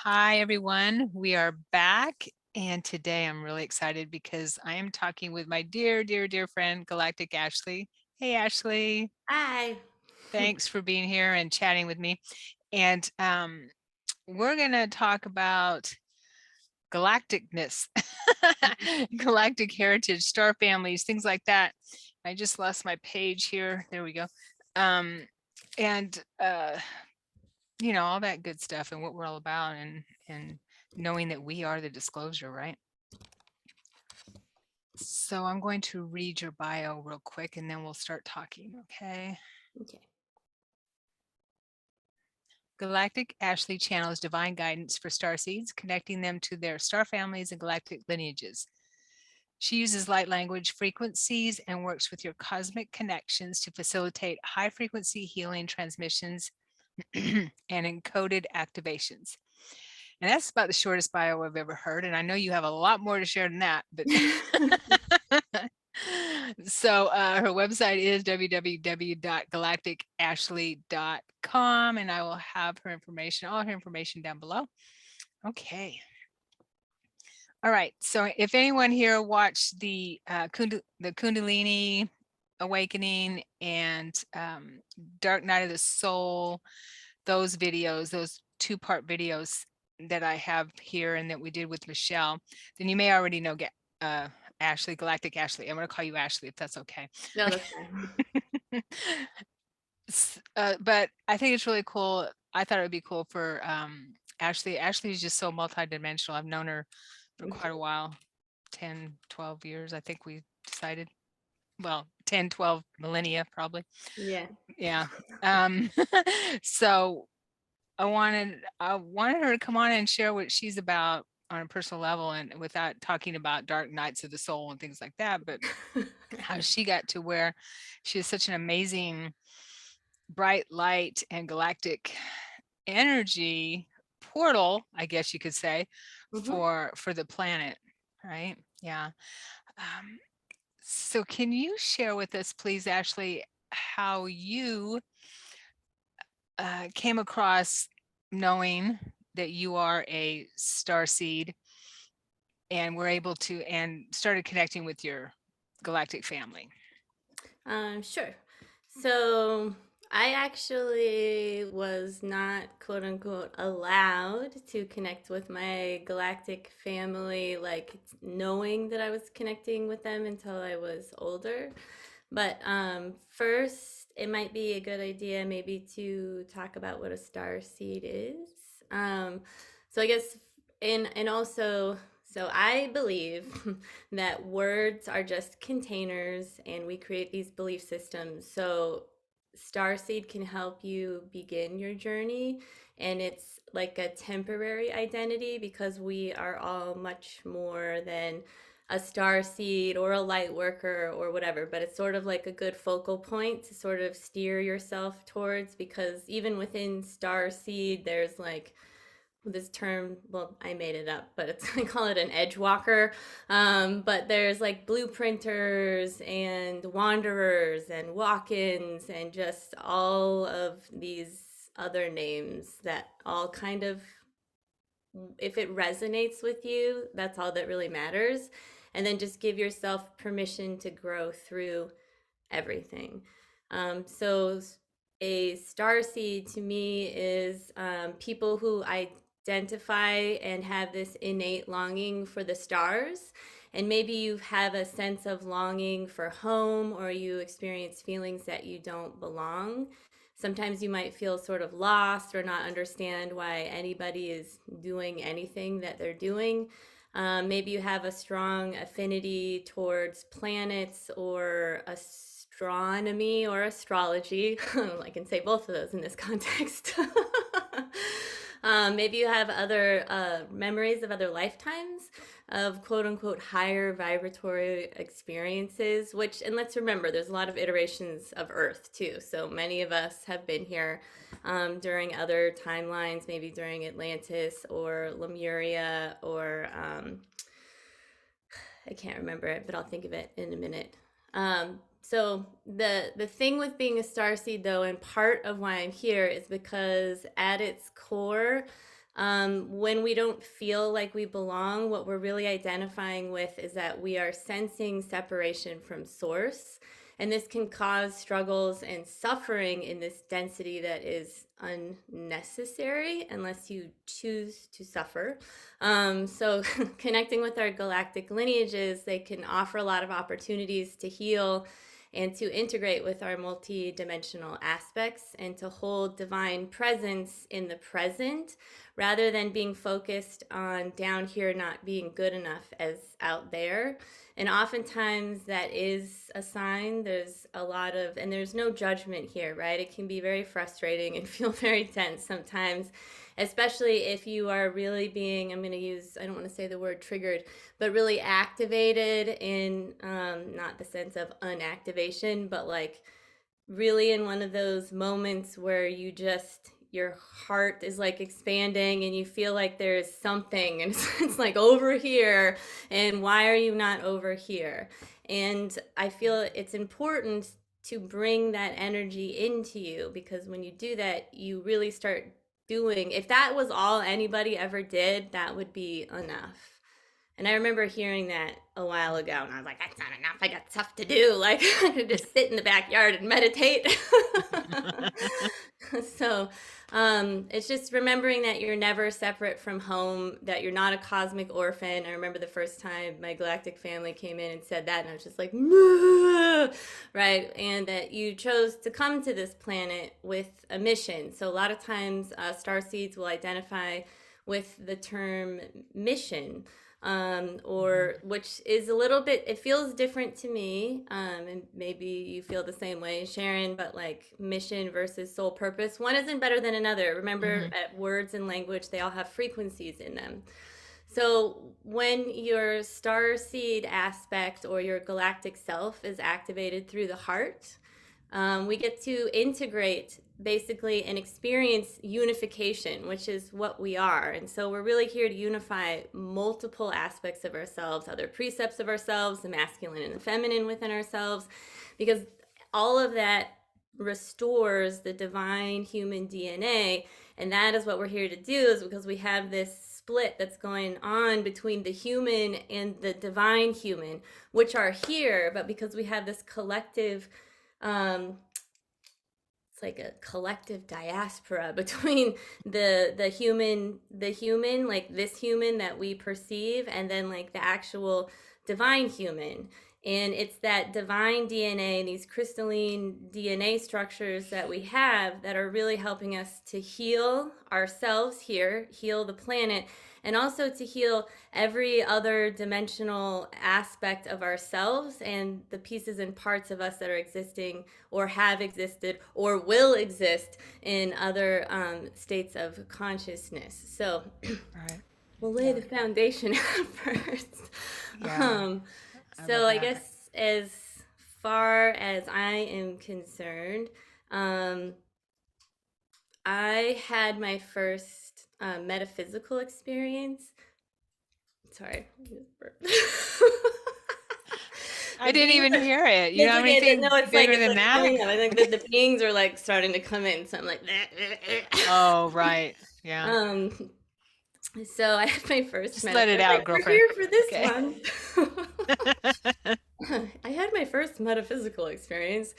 Hi, everyone. We are back. And today I'm really excited because I am talking with my dear, dear, dear friend, Galactic Ashley. Hey, Ashley. Hi. Thanks for being here and chatting with me. And we're going to talk about galacticness, galactic heritage, star families, things like that. I just lost my page here. There we go. Um, and all that good stuff and what we're all about and knowing that we are the disclosure, right? So I'm going to read your bio real quick and then we'll start talking, okay? Okay. Galactic Ashley channels divine guidance for starseeds, connecting them to their star families and galactic lineages. She uses light language frequencies and works with your cosmic connections to facilitate high frequency healing transmissions and encoded activations. And that's about the shortest bio I've ever heard. And I know you have a lot more to share than that, but so her website is www.galacticashley.com, and I will have her information, all her information down below. Okay. All right. So if anyone here watched the Kundalini Awakening and Dark Night of the Soul, those videos, those two-part videos that I have here and that we did with Michelle, then you may already know Ashley, Galactic Ashley. I'm going to call you Ashley if that's okay. No, that's fine. But I think it's really cool. I thought it would be cool for Ashley. Ashley is just so multidimensional. I've known her for quite a while, 10, 12 years. I think we decided, well, 10, 12 millennia probably. Yeah. Yeah. Um, so I wanted her to come on and share what she's about on a personal level and without talking about dark nights of the soul and things like that, but how she got to where she is such an amazing bright light and galactic energy portal, I guess you could say, Mhm. for the planet, right? Yeah. Um, so can you share with us, please, Ashley, how you came across knowing that you are a star seed and were able to and started connecting with your galactic family? Sure. So I actually was not quote unquote allowed to connect with my galactic family, like knowing that I was connecting with them until I was older. But first, it might be a good idea maybe to talk about what a star seed is. Um, so I guess, and also, so I believe that words are just containers, and we create these belief systems. So Starseed can help you begin your journey, and it's like a temporary identity because we are all much more than a star seed or a light worker or whatever, but it's sort of like a good focal point to sort of steer yourself towards, because even within star seed there's like this term, well, I made it up, but it's I call it an edge walker. But there's like blueprinters and wanderers and walk-ins and just all of these other names that all kind of, if it resonates with you, that's all that really matters. And then just give yourself permission to grow through everything. So a star seed to me is people who identify and have this innate longing for the stars. And maybe you have a sense of longing for home, or you experience feelings that you don't belong. Sometimes you might feel sort of lost or not understand why anybody is doing anything that they're doing. Maybe you have a strong affinity towards planets or astronomy or astrology. I can say both of those in this context. Maybe you have other memories of other lifetimes of quote unquote higher vibratory experiences, which, and let's remember, there's a lot of iterations of Earth too. So many of us have been here during other timelines, maybe during Atlantis or Lemuria or I can't remember it, but I'll think of it in a minute. So the thing with being a star seed, though, and part of why I'm here is because at its core, When we don't feel like we belong, what we're really identifying with is that we are sensing separation from source. And this can cause struggles and suffering in this density that is unnecessary unless you choose to suffer. So, connecting with our galactic lineages, they can offer a lot of opportunities to heal and to integrate with our multidimensional aspects and to hold divine presence in the present rather than being focused on down here not being good enough as out there. And oftentimes that is a sign. There's a lot of, and there's no judgment here, right? It can be very frustrating and feel very tense sometimes, especially if you are really being, I'm going to use, I don't want to say the word triggered, but really activated in not the sense of unactivation, but like really in one of those moments where you just, your heart is like expanding and you feel like there's something and it's like over here, and why are you not over here? And I feel it's important to bring that energy into you, because when you do that, you really start doing, if that was all anybody ever did, that would be enough. And I remember hearing that a while ago, and I was like, that's not enough. I got stuff to do. Like, I could just sit in the backyard and meditate. So, it's just remembering that you're never separate from home, that you're not a cosmic orphan. I remember the first time my galactic family came in and said that, and I was just like, right? And that you chose to come to this planet with a mission. So, a lot of times, starseeds will identify with the term mission, or which is a little bit, it feels different to me, and maybe you feel the same way, Sharon, but like mission versus soul purpose, one isn't better than another. Remember, at words and language, they all have frequencies in them. So when your star seed aspect or your galactic self is activated through the heart, we get to integrate basically and experience unification, which is what we are. And so we're really here to unify multiple aspects of ourselves, other precepts of ourselves, the masculine and the feminine within ourselves, because all of that restores the divine human DNA. And that is what we're here to do, is because we have this split that's going on between the human and the divine human, which are here, but because we have this collective, it's like a collective diaspora between the human, like this human that we perceive, and then like the actual divine human. And it's that divine DNA, these crystalline DNA structures that we have, that are really helping us to heal ourselves here, heal the planet, and also to heal every other dimensional aspect of ourselves and the pieces and parts of us that are existing or have existed or will exist in other states of consciousness. So Right. we'll lay the foundation first. Yeah. So I guess as far as I am concerned, I had my first metaphysical experience. Sorry. I didn't even hear it. You It's know okay. anything No, it's bigger like, than that? coming up. I think that the beings are like starting to come in. So I'm like, Oh, right. Yeah. So I had my first Just let it out, We're girlfriend. here for this Okay. one. I had my first metaphysical experience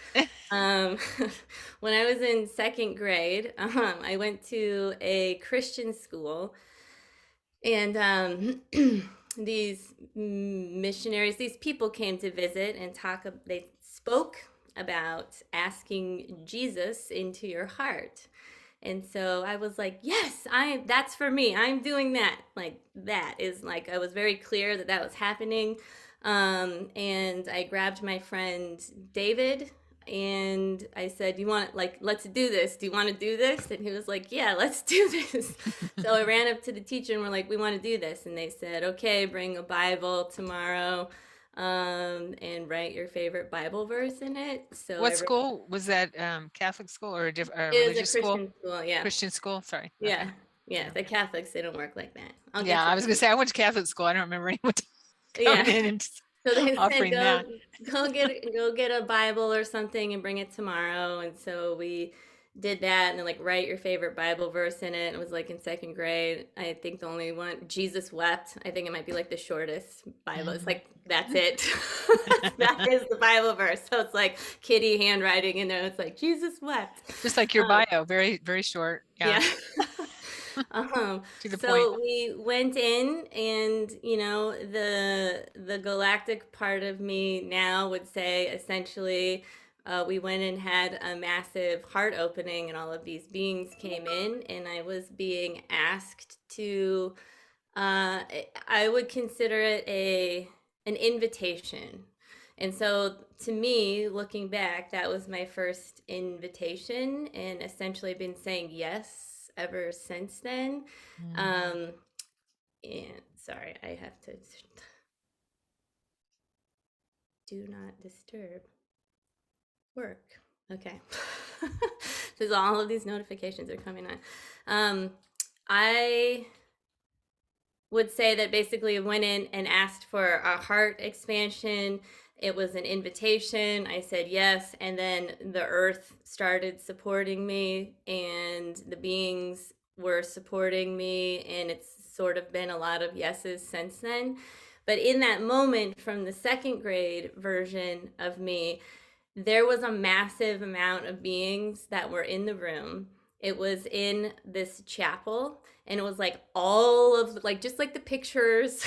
when I was in second grade. I went to a Christian school, and these missionaries, these people came to visit and talk. They spoke about asking Jesus into your heart. And so I was like, yes, that's for me. I'm doing that. Like, that is like, I was very clear that that was happening. And I grabbed my friend David and I said, you want, like, let's do this. Do you want to do this? And he was like, yeah, let's do this. So I ran up to the teacher and we're like, we want to do this. And they said, okay, bring a Bible tomorrow. And write your favorite Bible verse in it. So What school was that? Catholic school or a it was a religious school? Christian school, yeah. Christian school. Sorry. Yeah. Okay. Yeah. The Catholics, they don't work like that. I'll Yeah, get I was gonna say I went to Catholic school. I don't remember anyone coming in and So they said, offering that. go get a Bible or something and bring it tomorrow. And so we did that, and then like write your favorite Bible verse in it. It was like in second grade. I think the only one, Jesus wept. I think it might be like the shortest Bible. It's Mhm. like, that's it. That is the Bible verse. So it's like kitty handwriting in there. It's like, Jesus wept. Just like your Um, bio, very, very short. Yeah, yeah. to the point. So we went in, and the galactic part of me now would say essentially, we went and had a massive heart opening, and all of these beings came in, and I was being asked to, I would consider it an invitation. And so to me, looking back, that was my first invitation, and essentially been saying yes ever since then. Mm. Um, and sorry, I have to do not disturb work. Okay. There's all of these notifications are coming on. I would say that basically went in and asked for a heart expansion. It was an invitation. I said yes. And then the earth started supporting me, and the beings were supporting me. And it's sort of been a lot of yeses since then. But in that moment, from the second grade version of me, there was a massive amount of beings that were in the room. It was in this chapel, and it was like all of like just like the pictures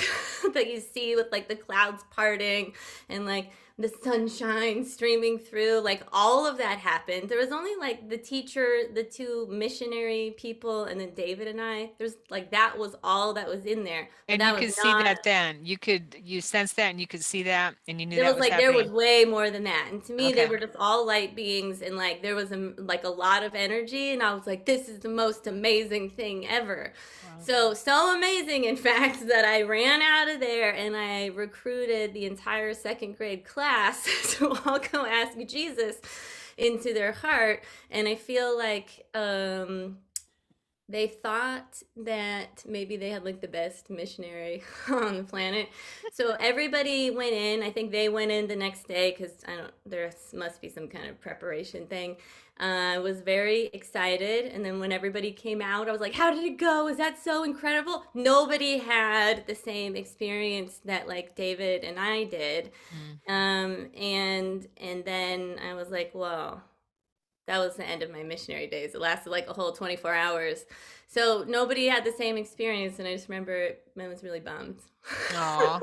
that you see with like the clouds parting and like the sunshine streaming through, like all of that happened. There was only like the teacher, the two missionary people, and then David and I. There's like that was all that was in there, but And you that was could see not. that then. You sense that and you could see that and you knew There that was was like there was happening. way more than that, and to me they Okay. were just all light beings, and like there was like a lot of energy, and I was like, this is the most amazing thing ever. Wow. So amazing, in fact, that I ran out of there and I recruited the entire second grade class to all go ask Jesus into their heart. And I feel like they thought that maybe they had like the best missionary on the planet. So everybody went in. I think they went in the next day because I don't, there must be some kind of preparation thing. I was very excited. And then when everybody came out, I was like, how did it go? Was that so incredible? Nobody had the same experience that like David and I did. Mm. And then I was like, well, that was the end of my missionary days. It lasted like a whole 24 hours. So nobody had the same experience. And I just remember I was really bummed. Aw.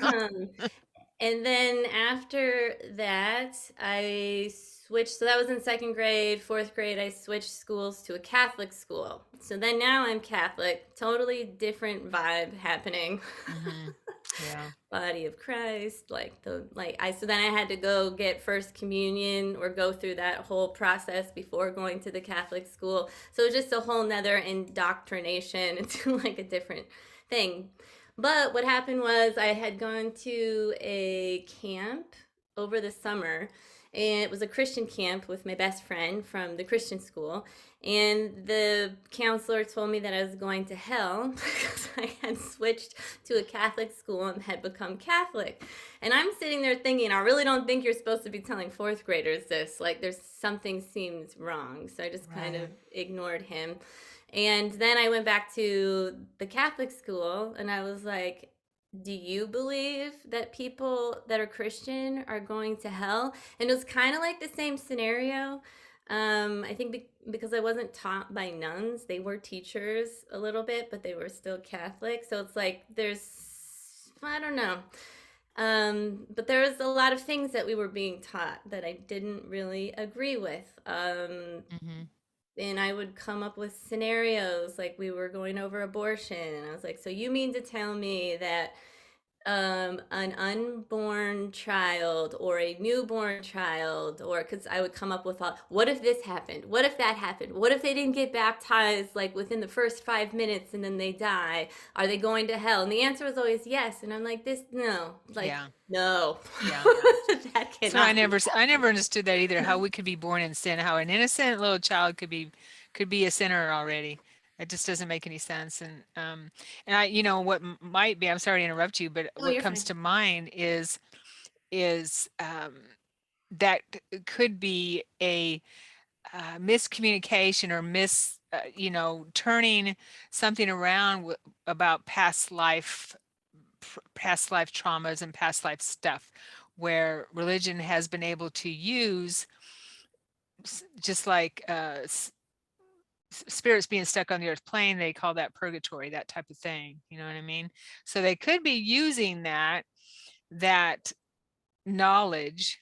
um, and then after that, I switched. So that was in second grade. Fourth grade, I switched schools to a Catholic school. So then now I'm Catholic. Totally different vibe happening. Hmm. Yeah. Body of Christ, so then I had to go get first communion or go through that whole process before going to the Catholic school. So it was just a whole nother indoctrination into like a different thing. But what happened was I had gone to a camp over the summer, and it was a Christian camp with my best friend from the Christian school. And the counselor told me that I was going to hell because I had switched to a Catholic school and had become Catholic. And I'm sitting there thinking, I really don't think you're supposed to be telling fourth graders this. Like, there's something seems wrong. So I just kind of Right. ignored him. And then I went back to the Catholic school, and I was like, do you believe that people that are Christian are going to hell? And it was kind of like the same scenario. I think because I wasn't taught by nuns, they were teachers a little bit, but they were still Catholic. So it's like I don't know. But there was a lot of things that we were being taught that I didn't really agree with. Hmm. And I would come up with scenarios like we were going over abortion, and I was like, so you mean to tell me that an unborn child or a newborn child, or because I would come up with all, what if this happened, what if that happened, what if they didn't get baptized like within the first 5 minutes and then they die, are they going to hell? And the answer was always yes. And I'm like, this, no, like, Yeah. no. Yeah. That So I cannot be. never understood that either, how we could be born in sin, how an innocent little child could be a sinner already. It just doesn't make any sense. And what might be, I'm sorry to interrupt you, but Oh, what you're comes fine. to mind is that could be miscommunication or turning something around about past life traumas and past life stuff, where religion has been able to use, just like spirits being stuck on the earth plane, they call that purgatory, that type of thing. You know what I mean? So they could be using that knowledge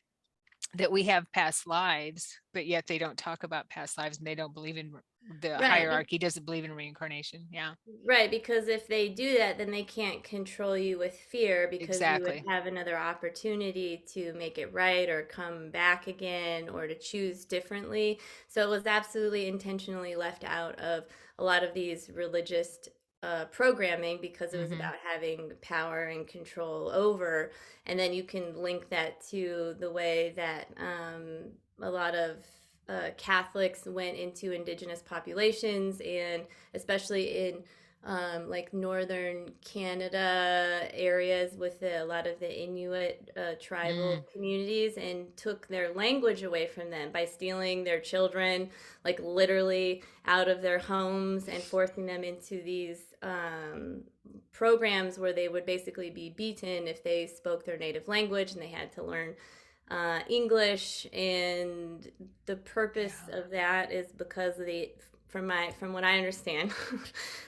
that we have past lives, but yet they don't talk about past lives, and they don't believe in the Right. hierarchy doesn't believe in reincarnation. Yeah, Right, because if they do that, then they can't control you with fear, because you would exactly. have another opportunity to make it right or come back again or to choose differently. So it was absolutely intentionally left out of a lot of these religious programming, because it was Mm-hmm. about having power and control over. And then you can link that to the way that a lot of Catholics went into indigenous populations, and especially in like northern Canada areas with a lot of the Inuit tribal Mm, communities, and took their language away from them by stealing their children, like literally out of their homes, and forcing them into these programs where they would basically be beaten if they spoke their native language, and they had to learn English. And the purpose yeah. of that is because of the from what I understand,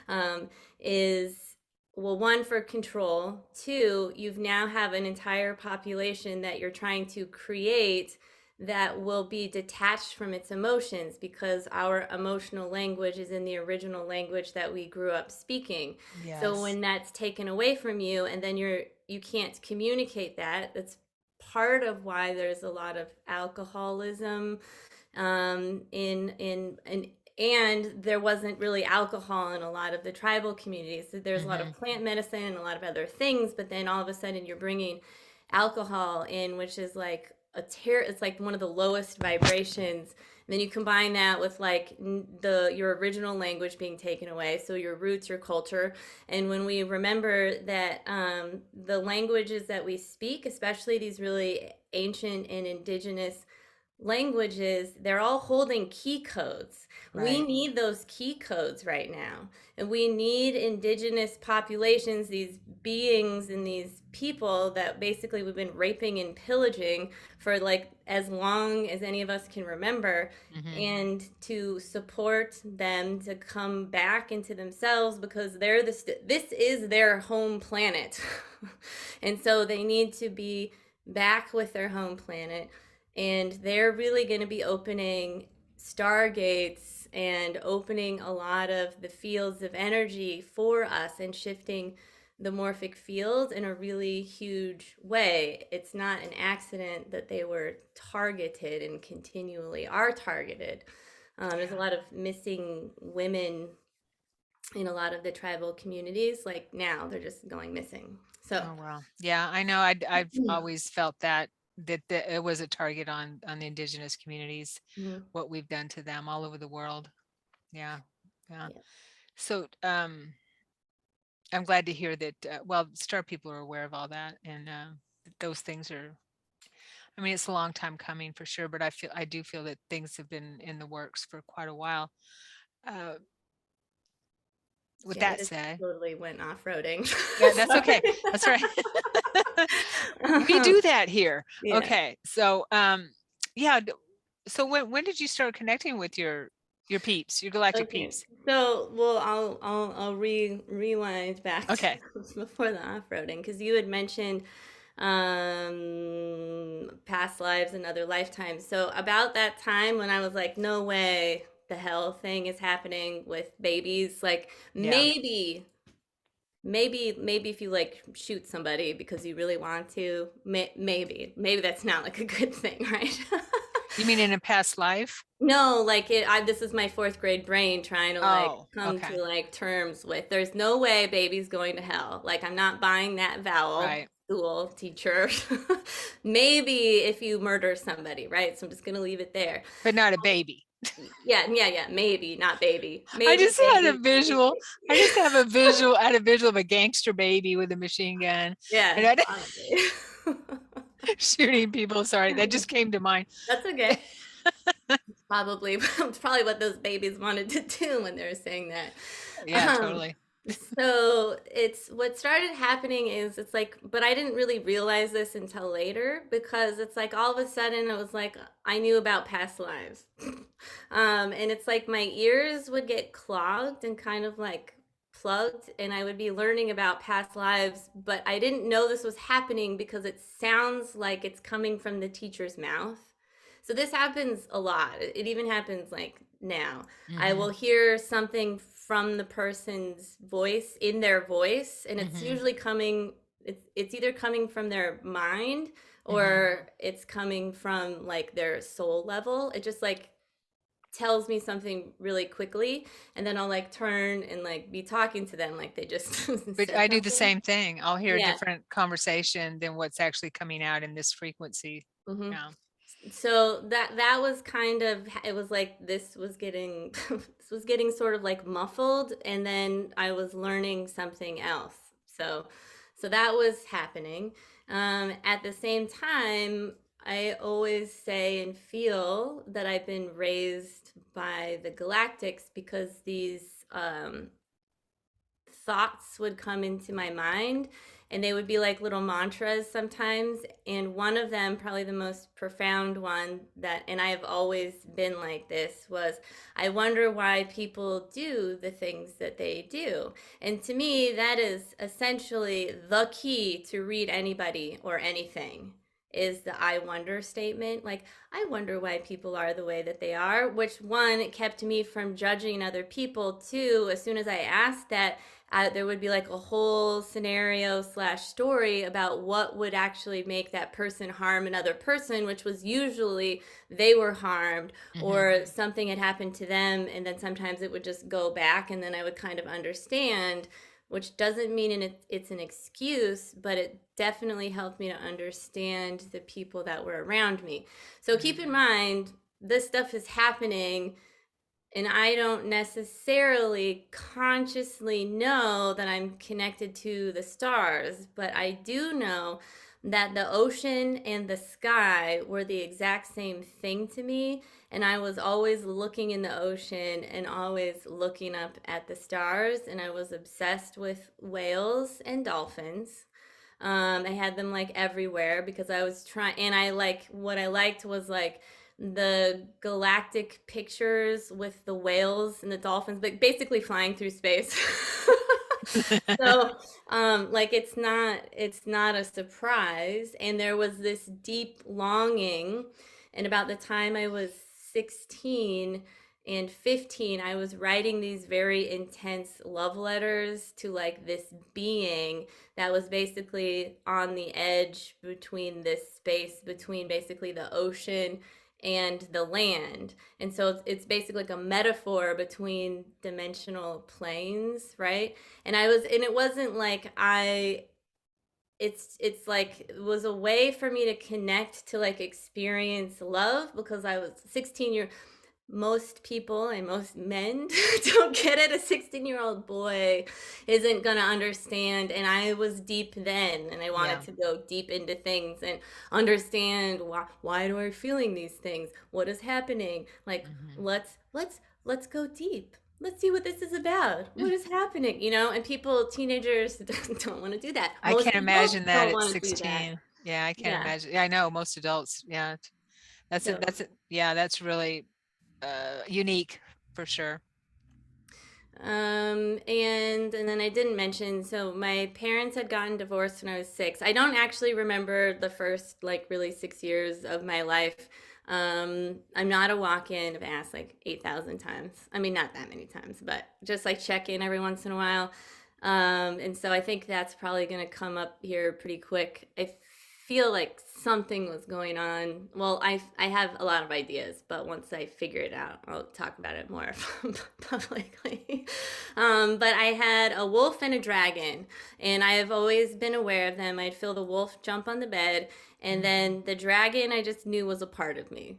um, is, well, one, for control. Two, you've now have an entire population that you're trying to create that will be detached from its emotions, because our emotional language is in the original language that we grew up speaking. So Yes. when that's taken away from you, and then you can't communicate that, that's part of why there's a lot of alcoholism in and there wasn't really alcohol in a lot of the tribal communities. So there's a lot of Mm-hmm. plant medicine and a lot of other things, but then all of a sudden you're bringing alcohol in, which is like it's like one of the lowest vibrations. And then you combine that with like your original language being taken away, so your roots, your culture. And when we remember that the languages that we speak, especially these really ancient and indigenous languages, they're all holding key codes. We Right. need those key codes right now. And we need indigenous populations, these beings and these people that basically we've been raping and pillaging for like as long as any of us can remember, Mm-hmm. and to support them to come back into themselves, because they're this is their home planet. And so they need to be back with their home planet, and they're really going to be opening stargates and opening a lot of the fields of energy for us, and shifting the morphic field in a really huge way. It's not an accident that they were targeted and continually are targeted. There's a Yeah. lot of missing women in a lot of the tribal communities. Like now, they're just going missing. So, Oh, well. Yeah, I know. I've always felt that it was a target on the indigenous communities, mhm, what we've done to them all over the world. Yeah. Yeah. yeah, So, I'm glad to hear that, well, Star people are aware of all that, and those things are, I mean, it's a long time coming for sure, but I do feel that things have been in the works for quite a while. Uh, with yeah. I that just said, totally went off roading. yeah, that's okay. Sorry. That's right. We do that here. Yeah. Okay. So, yeah. So when did you start connecting with your peeps, your galactic Okay. peeps? So, well, I'll rewind back to Okay. before the off-roading, because you had mentioned past lives and other lifetimes. So about that time when I was like, no way the hell thing is happening with babies, like Yeah. maybe if you like shoot somebody because you really want to, maybe that's not like a good thing, right? You mean in a past life? No, like this is my fourth grade brain trying to like Oh, come okay. to like terms with, there's no way baby's going to hell. Like, I'm not buying that vowel, Right. school teacher. Maybe if you murder somebody, right? So I'm just gonna leave it there. But not a baby. Yeah, maybe, not baby. I Maybe just had a baby. visual. I just have a visual. I had a visual of a gangster baby with a machine gun, Yeah, and I honestly. shooting people. Sorry, that just came to mind. That's okay. Probably, probably what those babies wanted to do when they were saying that. Yeah, Um, totally. so it's what started happening is it's like, but I didn't really realize this until later because it's like all of a sudden it was like I knew about past lives. And it's like my ears would get clogged and kind of like plugged, and I would be learning about past lives, but I didn't know this was happening because it sounds like it's coming from the teacher's mouth. So this happens a lot. It even happens like now. I Mm-hmm. will hear something from the person's voice in their voice, and it's Mm-hmm. usually coming. It's either coming from their mind Mm-hmm. or it's coming from like their soul level. It just like tells me something really quickly, and then I'll like turn and like be talking to them like they just But said I do the something. same thing. I'll hear a Yeah. different conversation than what's actually coming out in this frequency. hmm Yeah. So that was kind of, it was like this was getting this was getting sort of like muffled, and then I was learning something else. So that was happening. At the same time, I always say and feel that I've been raised by the Galactics because these thoughts would come into my mind, and they would be like little mantras sometimes, and one of them, probably the most profound one, that, and I have always been like this, was I wonder why people do the things that they do. And to me that is essentially the key to read anybody or anything, is the I wonder statement. Like, I wonder why people are the way that they are, which one kept me from judging other people. Two, as soon as I asked that, there would be like a whole scenario slash story about what would actually make that person harm another person, which was usually they were harmed Mm-hmm. or something had happened to them. And then sometimes it would just go back, and then I would kind of understand, which doesn't mean it's an excuse, but it definitely helped me to understand the people that were around me. So keep in Mm-hmm. mind, this stuff is happening, and I don't necessarily consciously know that I'm connected to the stars, but I do know that the ocean and the sky were the exact same thing to me. And I was always looking in the ocean and always looking up at the stars. And I was obsessed with whales and dolphins. I had them like everywhere because I was trying, and I like, what I liked was like the galactic pictures with the whales and the dolphins, but basically flying through space. So, like it's not a surprise. And there was this deep longing. And about the time I was 16 and 15, I was writing these very intense love letters to like this being that was basically on the edge between this space between basically the ocean and the land. And so it's basically like a metaphor between dimensional planes, right? And it wasn't like it's like it was a way for me to connect to like experience love, because I was 16 year, most people and most men don't get it. A 16-year-old boy isn't going to understand. And I was deep then, and I wanted Yeah. to go deep into things and understand why do I feeling these things? What is happening? Like, Mm-hmm. let's go deep. Let's see what this is about. What is happening? And people, teenagers, don't want to do that. I Most can't adults imagine that don't at want to do that. 16. Yeah, I can't Yeah. imagine. Yeah, I know most adults. Yeah. That's it. So That's it. Yeah, that's really unique for sure. and then I didn't mention, so my parents had gotten divorced when I was 6. I don't actually remember the first like really 6 years of my life. I'm not a walk-in. I've asked like 8,000 times. I mean, not that many times, but just like check in every once in a while. And so I think that's probably going to come up here pretty quick. I feel like something was going on. Well, I have a lot of ideas, but once I figure it out, I'll talk about it more publicly. But I had a wolf and a dragon, and I have always been aware of them. I'd feel the wolf jump on the bed, and Mhm. then the dragon I just knew was a part of me,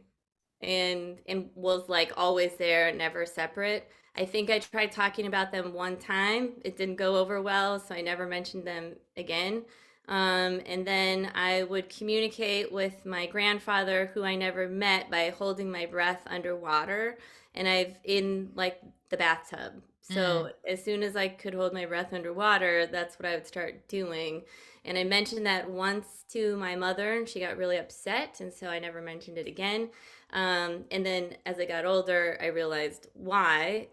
and was like always there, never separate. I think I tried talking about them one time. It didn't go over well, so I never mentioned them again. And then I would communicate with my grandfather, who I never met, by holding my breath underwater. And I've in like the bathtub. Mm. So as soon as I could hold my breath underwater, that's what I would start doing. And I mentioned that once to my mother, and she got really upset. And so I never mentioned it again. And then as I got older, I realized why.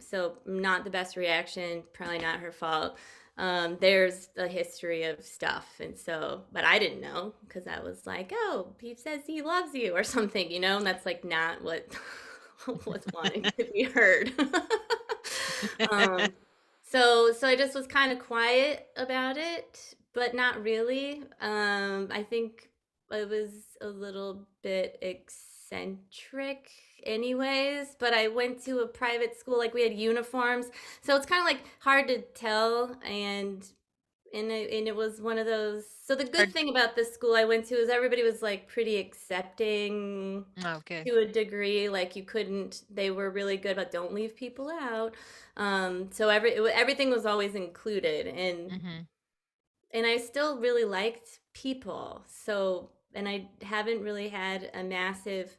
So, not the best reaction, probably not her fault. There's a history of stuff. And so, but I didn't know because I was like, oh, he says he loves you or something, and that's like not what was wanting to be heard. um, so I just was kind of quiet about it, but not really. I think I was a little bit eccentric anyways, but I went to a private school, like we had uniforms. So it's kind of like hard to tell, and it was one of those. So the Or, good thing about this school I went to is everybody was like pretty accepting okay. to a degree. Like you couldn't, they were really good about don't leave people out. So everything was always included, and Hmm. I still really liked people. So, and I haven't really had a massive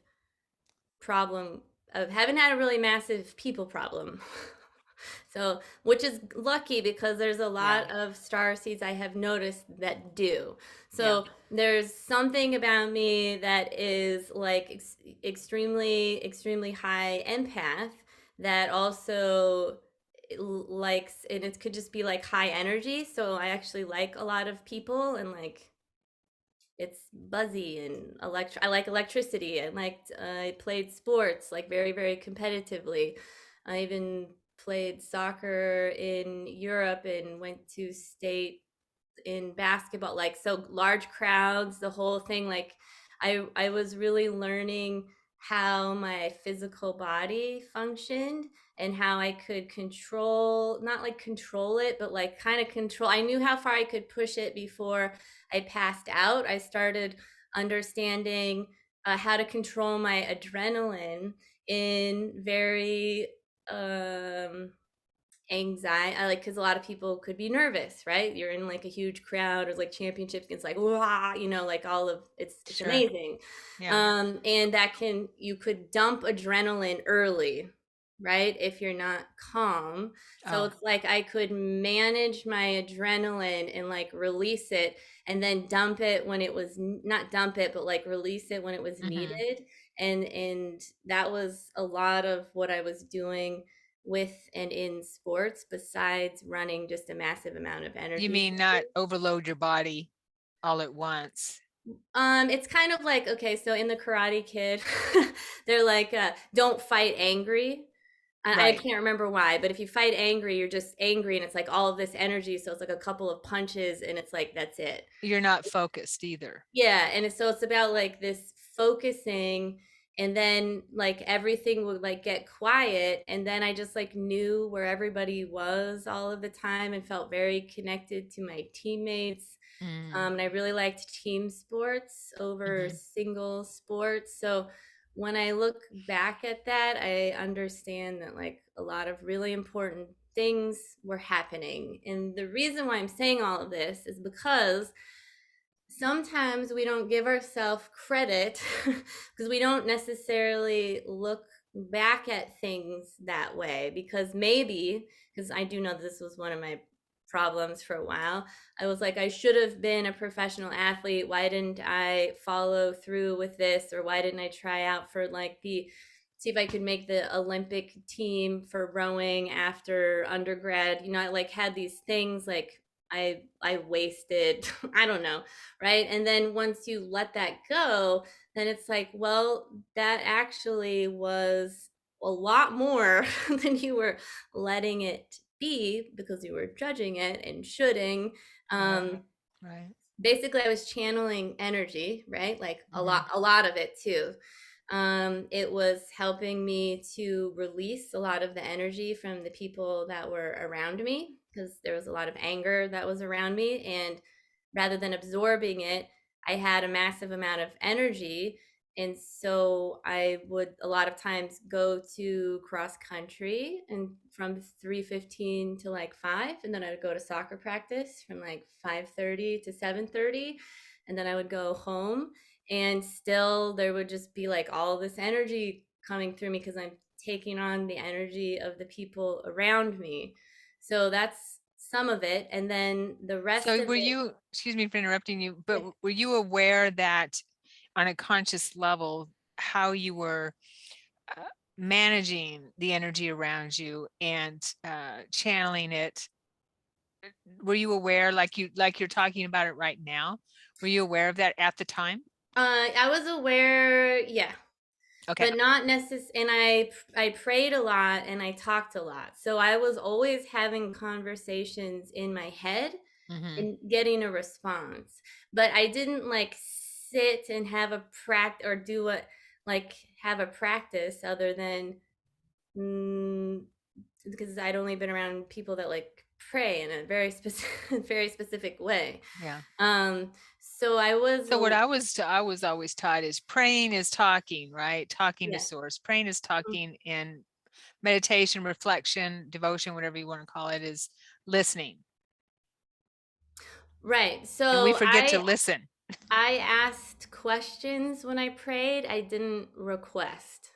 problem of haven't had a really massive people problem. So, which is lucky because there's a Yeah. lot of star seeds I have noticed that do. Yeah. So, there's something about me that is like extremely, extremely high empath that also likes, and it could just be like high energy. So, I actually like a lot of people, and like it's buzzy and I like electricity. I played sports like very, very competitively. I even played soccer in Europe and went to state in basketball, like so large crowds, the whole thing. Like I was really learning how my physical body functioned and how I could control, not like control it, but like kind of control. I knew how far I could push it before I passed out. I started understanding how to control my adrenaline in very anxiety. I like, because a lot of people could be nervous, right? You're in like a huge crowd or like championships, it's like wow, like all of it's Sure. amazing. Yeah. And you could dump adrenaline early, right, if you're not calm. So Oh. it's like I could manage my adrenaline and like release it, and then dump it when it was not dump it, but like release it when it was Hmm. needed. And that was a lot of what I was doing with and in sports, besides running just a massive amount of You energy. mean not overload your body all at once? It's kind of like, okay, so in the Karate Kid, they're like, don't fight angry. I Right. can't remember why, but if you fight angry, you're just angry, and it's like all of this energy. So it's like a couple of punches, and it's like that's it. You're not focused either. Yeah, and so it's about like this focusing, and then like everything would like get quiet, and then I just like knew where everybody was all of the time and felt very connected to my teammates. Mm. And I really liked team sports over Hmm. single sports. So when I look back at that, I understand that like a lot of really important things were happening. And the reason why I'm saying all of this is because sometimes we don't give ourselves credit because we don't necessarily look back at things that way, because maybe, because I do know this was one of my problems for a while. I was like, I should have been a professional athlete. Why didn't I follow through with this? Or why didn't I try out for like see if I could make the Olympic team for rowing after undergrad? I like had these things like I wasted, I don't know, right? And then once you let that go, then it's like, well, that actually was a lot more than you were letting it be because you were judging it and shoulding. Right. Um, Right. Basically, I was channeling energy, right? Like Hmm. a lot of it too. It was helping me to release a lot of the energy from the people that were around me, because there was a lot of anger that was around me. And rather than absorbing it, I had a massive amount of energy. And so I would a lot of times go to cross country and from 3:15 to like 5, and then I would go to soccer practice from like 5:30 to 7:30, and then I would go home, and still there would just be like all this energy coming through me because I'm taking on the energy of the people around me. So that's some of it, and then the rest So of were it. you, excuse me for interrupting you, but were you aware that on a conscious level, how you were uh, managing the energy around you and channeling it? Were you aware, like you're talking about it right now? Were you aware of that at the time? I was aware, yeah, Okay. but not necessarily. And I prayed a lot and I talked a lot, so I was always having conversations in my head Hmm. and getting a response, but I didn't like sit and have a practice or do what, like, have a practice other than mm, because I'd only been around people that like pray in a very specific very specific way. Yeah. So I was So what I was always taught is praying is talking, right? Talking to yeah. source. Praying is talking, and meditation, reflection, devotion, whatever you want to call it, is listening. Right. And we So forget to listen. I asked questions when I prayed. I didn't request.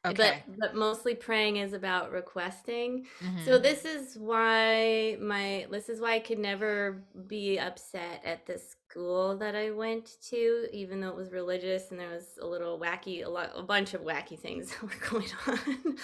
Okay. But mostly praying is about requesting. So Hmm. this is why I could never be upset at the school that I went to, even though it was religious and there was a bunch of wacky things that were going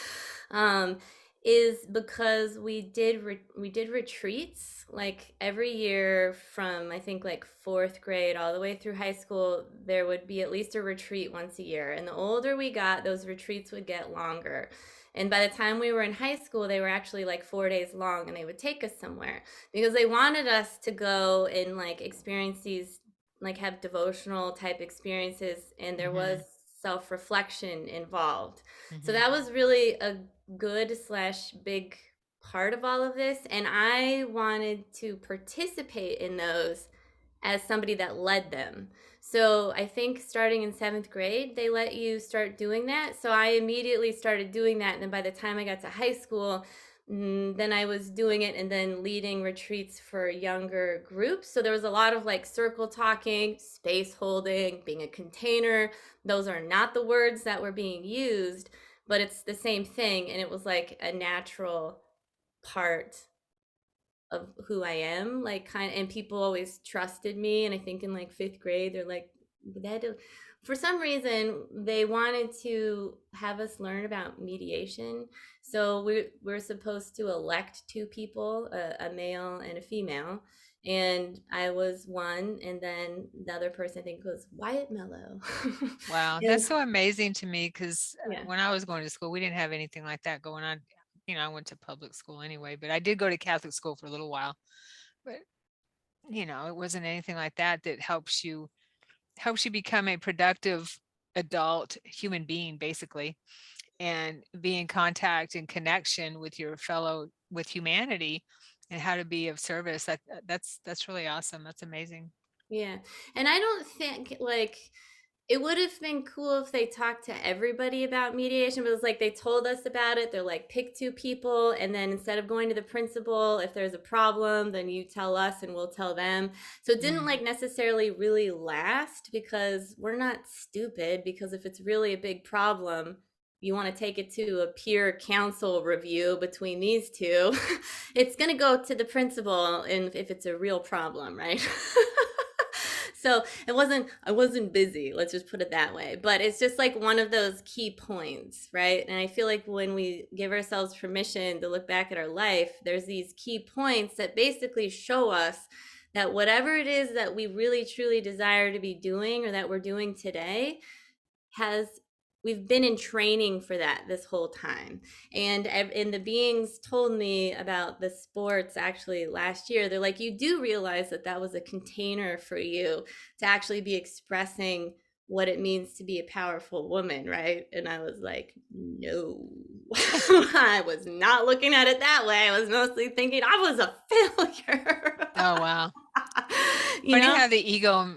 on. Is because we did retreats like every year from I think like fourth grade all the way through high school. There would be at least a retreat once a year, and the older we got, those retreats would get longer. And by the time we were in high school, they were actually like 4 days long, and they would take us somewhere because they wanted us to go and like experience these, like have devotional type experiences, and there was Hmm. self-reflection involved. So Hmm. that was really a good slash big part of all of this, and I wanted to participate in those as somebody that led them. So I think starting in seventh grade, they let you start doing that. So I immediately started doing that. And then by the time I got to high school, then I was doing it and then leading retreats for younger groups. So there was a lot of like circle talking, space holding, being a container. Those are not the words that were being used, but it's the same thing. And it was like a natural part of who I am, like kind of, and people always trusted me. And I think in like fifth grade, they're like, that for some reason they wanted to have us learn about mediation. So we're supposed to elect two people, a male and a female. And I was one, and then the other person I think was Wyatt Mello. Wow, And that's so amazing to me because yeah, when I was going to school, we didn't have anything like that going on. I went to public school anyway, but I did go to Catholic school for a little while. But it wasn't anything like that that helps you become a productive adult human being, basically, and be in contact and connection with your fellow, with humanity, and how to be of service. That's really awesome. That's amazing. yeah. And I don't think like it would have been cool if they talked to everybody about mediation, but it's like they told us about it. They're like, pick two people, and then instead of going to the principal, if there's a problem, then you tell us and we'll tell them. So it didn't Mhm. like necessarily really last because we're not stupid. Because if it's really a big problem, you want to take it to a peer council review between these two, it's going to go to the principal, and if it's a real problem, right? So I wasn't busy, let's just put it that way, but it's just like one of those key points, right? And I feel like when we give ourselves permission to look back at our life, there's these key points that basically show us that whatever it is that we really truly desire to be doing or that we're doing today has we've been in training for that this whole time. And the beings told me about the sports actually last year. They're like, you do realize that that was a container for you to actually be expressing what it means to be a powerful woman, right? And I was like, no. I was not looking at it that way. I was mostly thinking I was a failure. Oh, wow. you Funny know how the ego,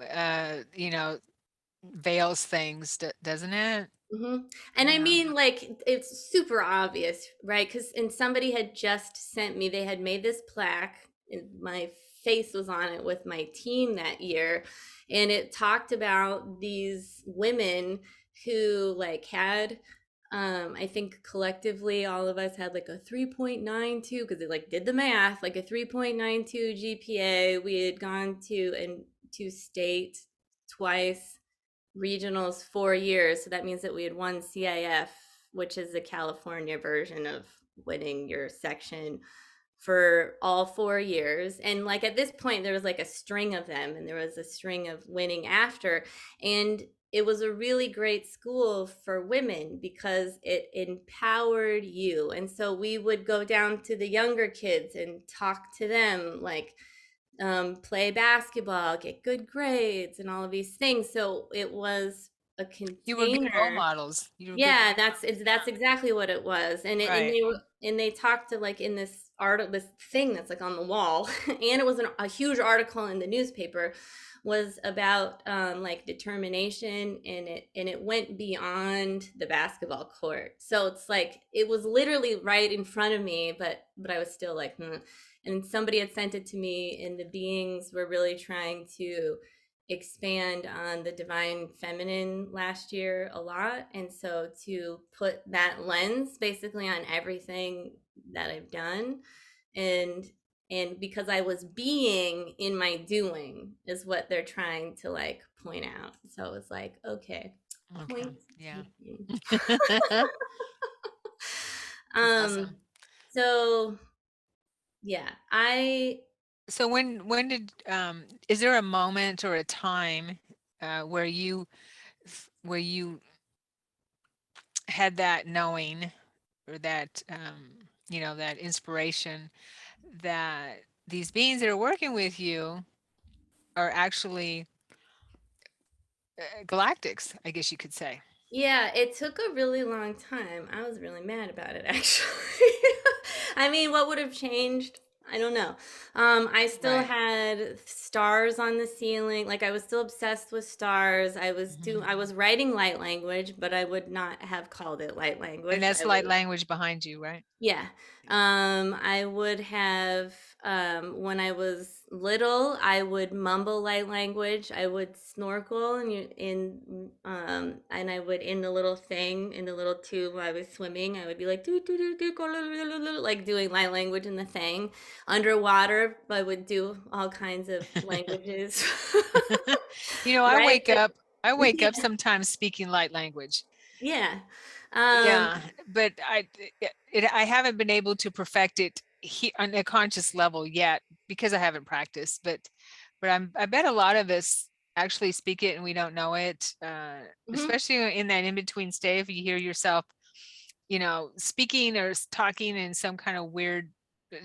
veils things, doesn't it? hmm And I Yeah. mean, like, it's super obvious, right? Because, and somebody had just sent me, they had made this plaque, and my face was on it with my team that year. And it talked about these women who, like, had, I think collectively all of us had like a 3.92, because they like did the math, like a 3.92 GPA. We had gone to state twice, regionals 4 years. So that means that we had won CIF, which is the California version of winning your section, for all 4 years. And like at this point, there was like a string of them, and there was a string of winning after. And it was a really great school for women because it empowered you. And so we would go down to the younger kids and talk to them, like, play basketball, get good grades, and all of these things. So it was a You were good role container. models. You were good Yeah, role that's models. exactly what it was. And Right. they were, and they talked to, like, in this art, this thing that's like on the wall, and it was a huge article in the newspaper, was about like determination, and it went beyond the basketball court. So it's like it was literally right in front of me, but I was still like, hmm. And somebody had sent it to me, and the beings were really trying to expand on the divine feminine last year a lot. And so to put that lens basically on everything that I've done, and because I was being in my doing is what they're trying to like point out. So it's like, okay, Okay. point Yeah. taken. That's um awesome. so yeah, I So when did is there a moment or a time where where you had that knowing or that that inspiration that these beings that are working with you are actually galactics, I guess you could say. Yeah, it took a really long time. I was really mad about it, actually. I mean, what would have changed? I don't know. I still Right. had stars on the ceiling. Like, I was still obsessed with stars. Mhm. I was writing light language, but I would not have called it light And language. that's light language behind you, right? Yeah. I would have, when I was little, I would mumble light language. I would snorkel and I would, in the little thing, in the little tube while I was swimming, I would be like, "Doo, doo, doo, doo, go, lo, lo, lo, lo," like doing light language in the thing. Underwater, I would do all kinds of languages. You know, Right? I wake up Yeah. sometimes speaking light language. Yeah. Um, Yeah, but I haven't been able to perfect it on a conscious level yet because I haven't practiced. But I bet a lot of us actually speak it and we don't know it. mhm. Especially in that in between state, if you hear yourself, speaking or talking in some kind of weird,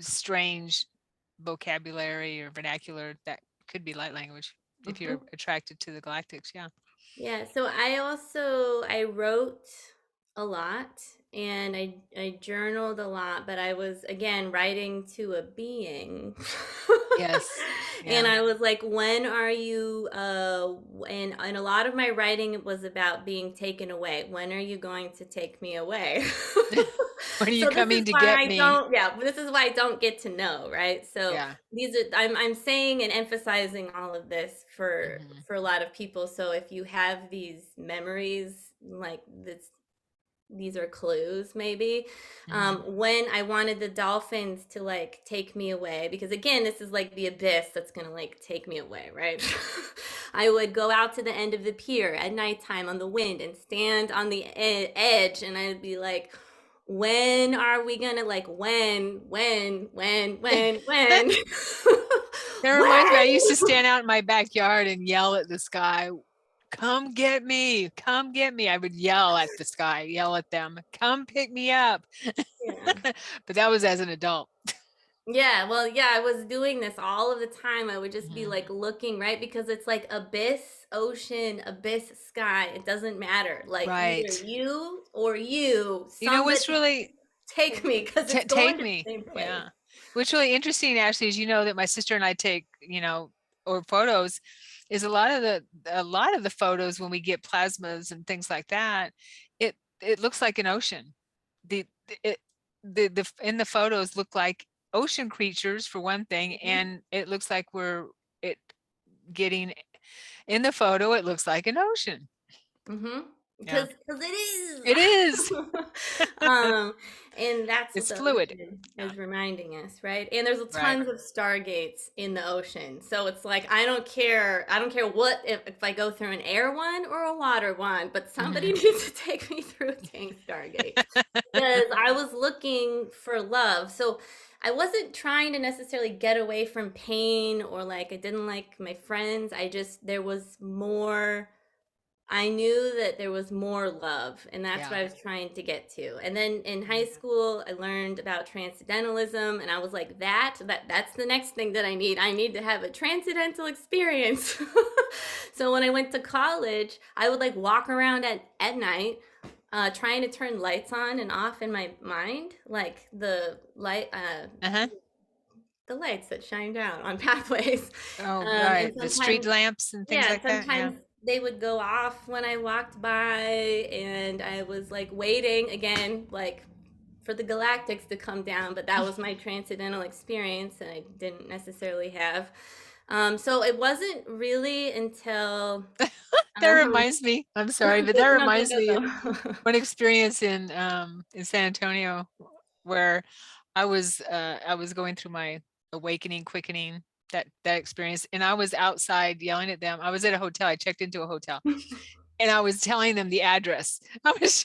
strange vocabulary or vernacular, that could be light language if you're Mhm. attracted to the galactics. Yeah. Yeah, so I wrote a lot, and I journaled a lot, but I was again writing to a being. Yes. And Yeah. I was like, when are you and a lot of my writing was about being taken away. When are you going to take me away? When are you So this is coming to why get I me? don't, yeah, this is why I don't get to know, right? So Yeah. I'm saying and emphasizing all of this Hmm. for a lot of people. So if you have these memories, like this, these are clues maybe. Hmm. When I wanted the dolphins to like take me away, because again, this is like the abyss that's gonna like take me away, right? I would go out to the end of the pier at nighttime on the wind and stand on the edge, and I'd be like, when are we gonna, like, when That reminds me, I used to stand out in my backyard and yell at the sky, come get me, come get me. I would yell at the sky, yell at them, come pick me up. yeah. But that was as an adult. Yeah, well, yeah, I was doing this all of the time. I would just be Mhm. like looking, right? Because it's like abyss, ocean, abyss, sky. It doesn't matter. Like either Right. you or you, You know what's somebody really take me because it's going take to me? the same place. Yeah. What's really interesting, actually, is that my sister and I take, or photos, is a lot of the photos when we get plasmas and things like that, it looks like an ocean. The it the in the photos look like ocean creatures for one thing, and it looks like we're it getting in the photo, it looks like an ocean. Mm-hmm. Yeah, Because it is. it is. um, and that's what It's the fluid. ocean Yeah, is reminding us, right? And there's right. tons of stargates in the ocean, so it's like I don't care. I don't care what if I go through an air one or a water one, but somebody Mhm. needs to take me through a dang stargate because I was looking for love. So I wasn't trying to necessarily get away from pain or like I didn't like my friends. I just there was more. I knew that there was more love, and that's Yeah. what I was trying to get to. And then in high Mhm. school, I learned about transcendentalism, and I was like, that's the next thing that I need. I need to have a transcendental experience. So when I went to college, I would like walk around at night, trying to turn lights on and off in my mind, like Uh-huh. the lights that shine down on pathways. Oh, And right. The street sometimes lamps and things yeah, like that. Yeah. sometimes they would go off when I walked by, and I was like waiting again, like for the galactics to come down, but that was my transcendental experience, and I didn't necessarily have. So it wasn't really until That uh-huh. reminds me, I'm sorry, but that No, reminds me of go, go. one experience in San Antonio where I was going through my awakening, quickening, that experience, and I was outside yelling at them. I was at a hotel. I checked into a hotel, and I was telling them the address. I was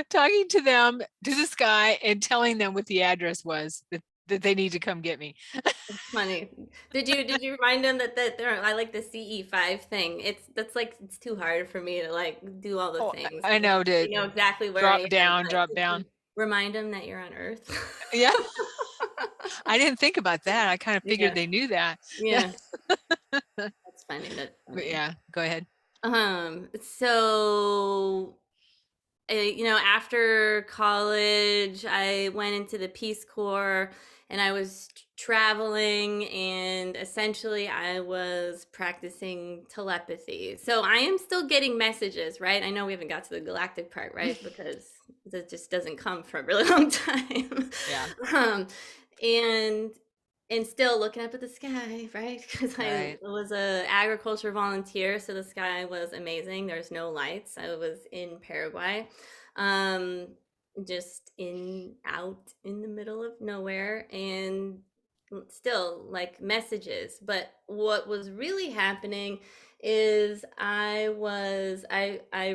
talking to them, to the sky, and telling them what the address was, that they need to come get me. Funny. Did you remind them that they're I like the CE5 thing. That's like it's too hard for me to like do all the Oh, things I because know, they to know exactly where I drop am. down, But drop did you down. remind them that you're on Earth? Yeah, I didn't think about that. I kind of figured Yeah, they knew that. Yeah, yeah. That's funny. That's but funny. yeah, go ahead. So after college, I went into the Peace Corps and I was traveling, and essentially I was practicing telepathy. So I am still getting messages, right? I know we haven't got to the galactic part, right? Because that just doesn't come for a really long time. Yeah, um, and and still looking up at the sky, right? Because I right. was a agriculture volunteer, so the sky was amazing. There's no lights. I was in Paraguay, um, just in out in the middle of nowhere, and still like messages. But what was really happening is I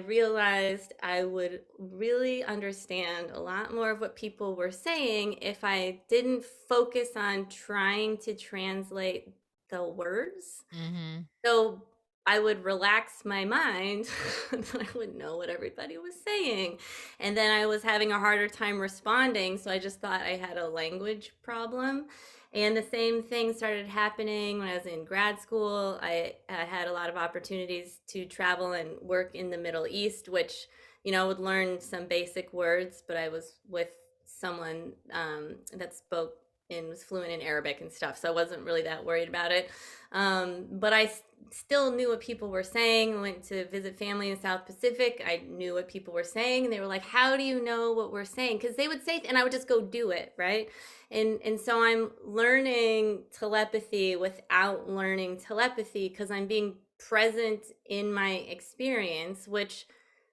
realized I would really understand a lot more of what people were saying if I didn't focus on trying to translate the words. Hmm. So I would relax my mind and then I would know what everybody was saying. And then I was having a harder time responding. So I just thought I had a language problem. And the same thing started happening when I was in grad school. I had a lot of opportunities to travel and work in the Middle East, which, would learn some basic words, but I was with someone that spoke and was fluent in Arabic and stuff. So I wasn't really that worried about it. But I still knew what people were saying. I went to visit family in South Pacific. I knew what people were saying. And they were like, how do you know what we're saying? Because they would say, and I would just go do it, right? And so I'm learning telepathy without learning telepathy because I'm being present in my experience, which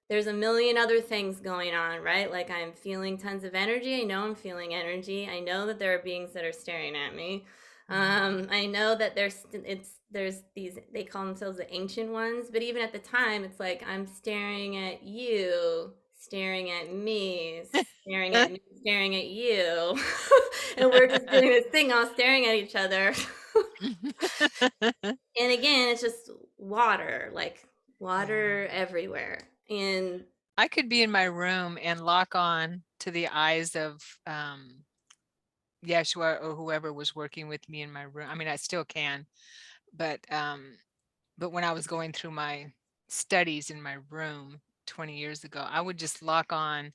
there's a million other things going on, right? Like I'm feeling tons of energy. I know I'm feeling energy. I know that there are beings that are staring at me. I know that there's these, they call themselves the ancient ones, but even at the time, it's like I'm staring at you, staring at me, staring at me, staring at you, and we're just doing this thing all staring at each other. And again, it's just water, like Yeah. water everywhere. And I could be in my room and lock on to the eyes of Yeshua or whoever was working with me in my room. I mean, I still can, but when I was going through my studies in my room 20 years ago, I would just lock on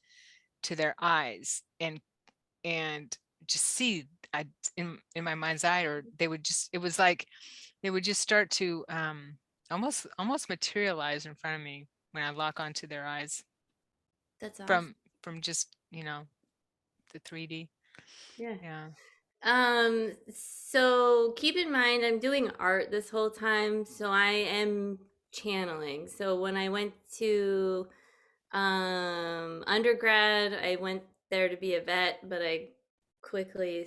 to their eyes and just see, I in my mind's eye, or they would just, it was like they would just start to almost materialize in front of me when I lock onto their eyes That's awesome. from just, the 3D. Yeah. Yeah. So keep in mind, I'm doing art this whole time, so I am channeling. So when I went to undergrad, I went there to be a vet, but I quickly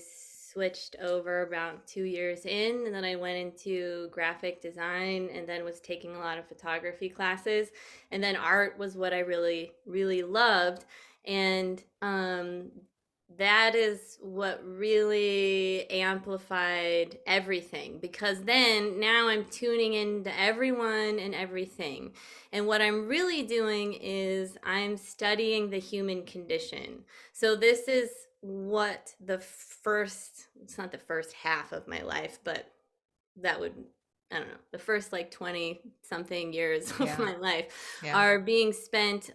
switched over about 2 years in, and then I went into graphic design and then was taking a lot of photography classes. And then art was what I really, really loved. And that is what really amplified everything, because then now I'm tuning into everyone and everything. And what I'm really doing is I'm studying the human condition. So this is what the first, it's not the first half of my life, but that would, I don't know, the first like 20 something years of Yeah. my life Yeah. are being spent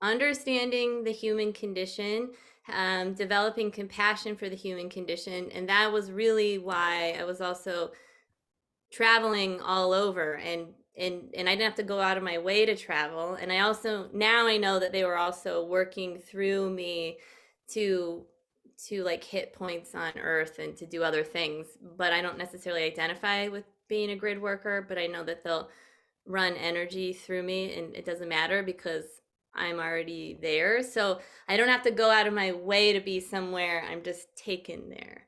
understanding the human condition, developing compassion for the human condition. And that was really why I was also traveling all over, and I didn't have to go out of my way to travel. And I also, now I know that they were also working through me to like hit points on earth and to do other things, but I don't necessarily identify with being a grid worker, but I know that they'll run energy through me, and it doesn't matter because I'm already there. So I don't have to go out of my way to be somewhere. I'm just taken there.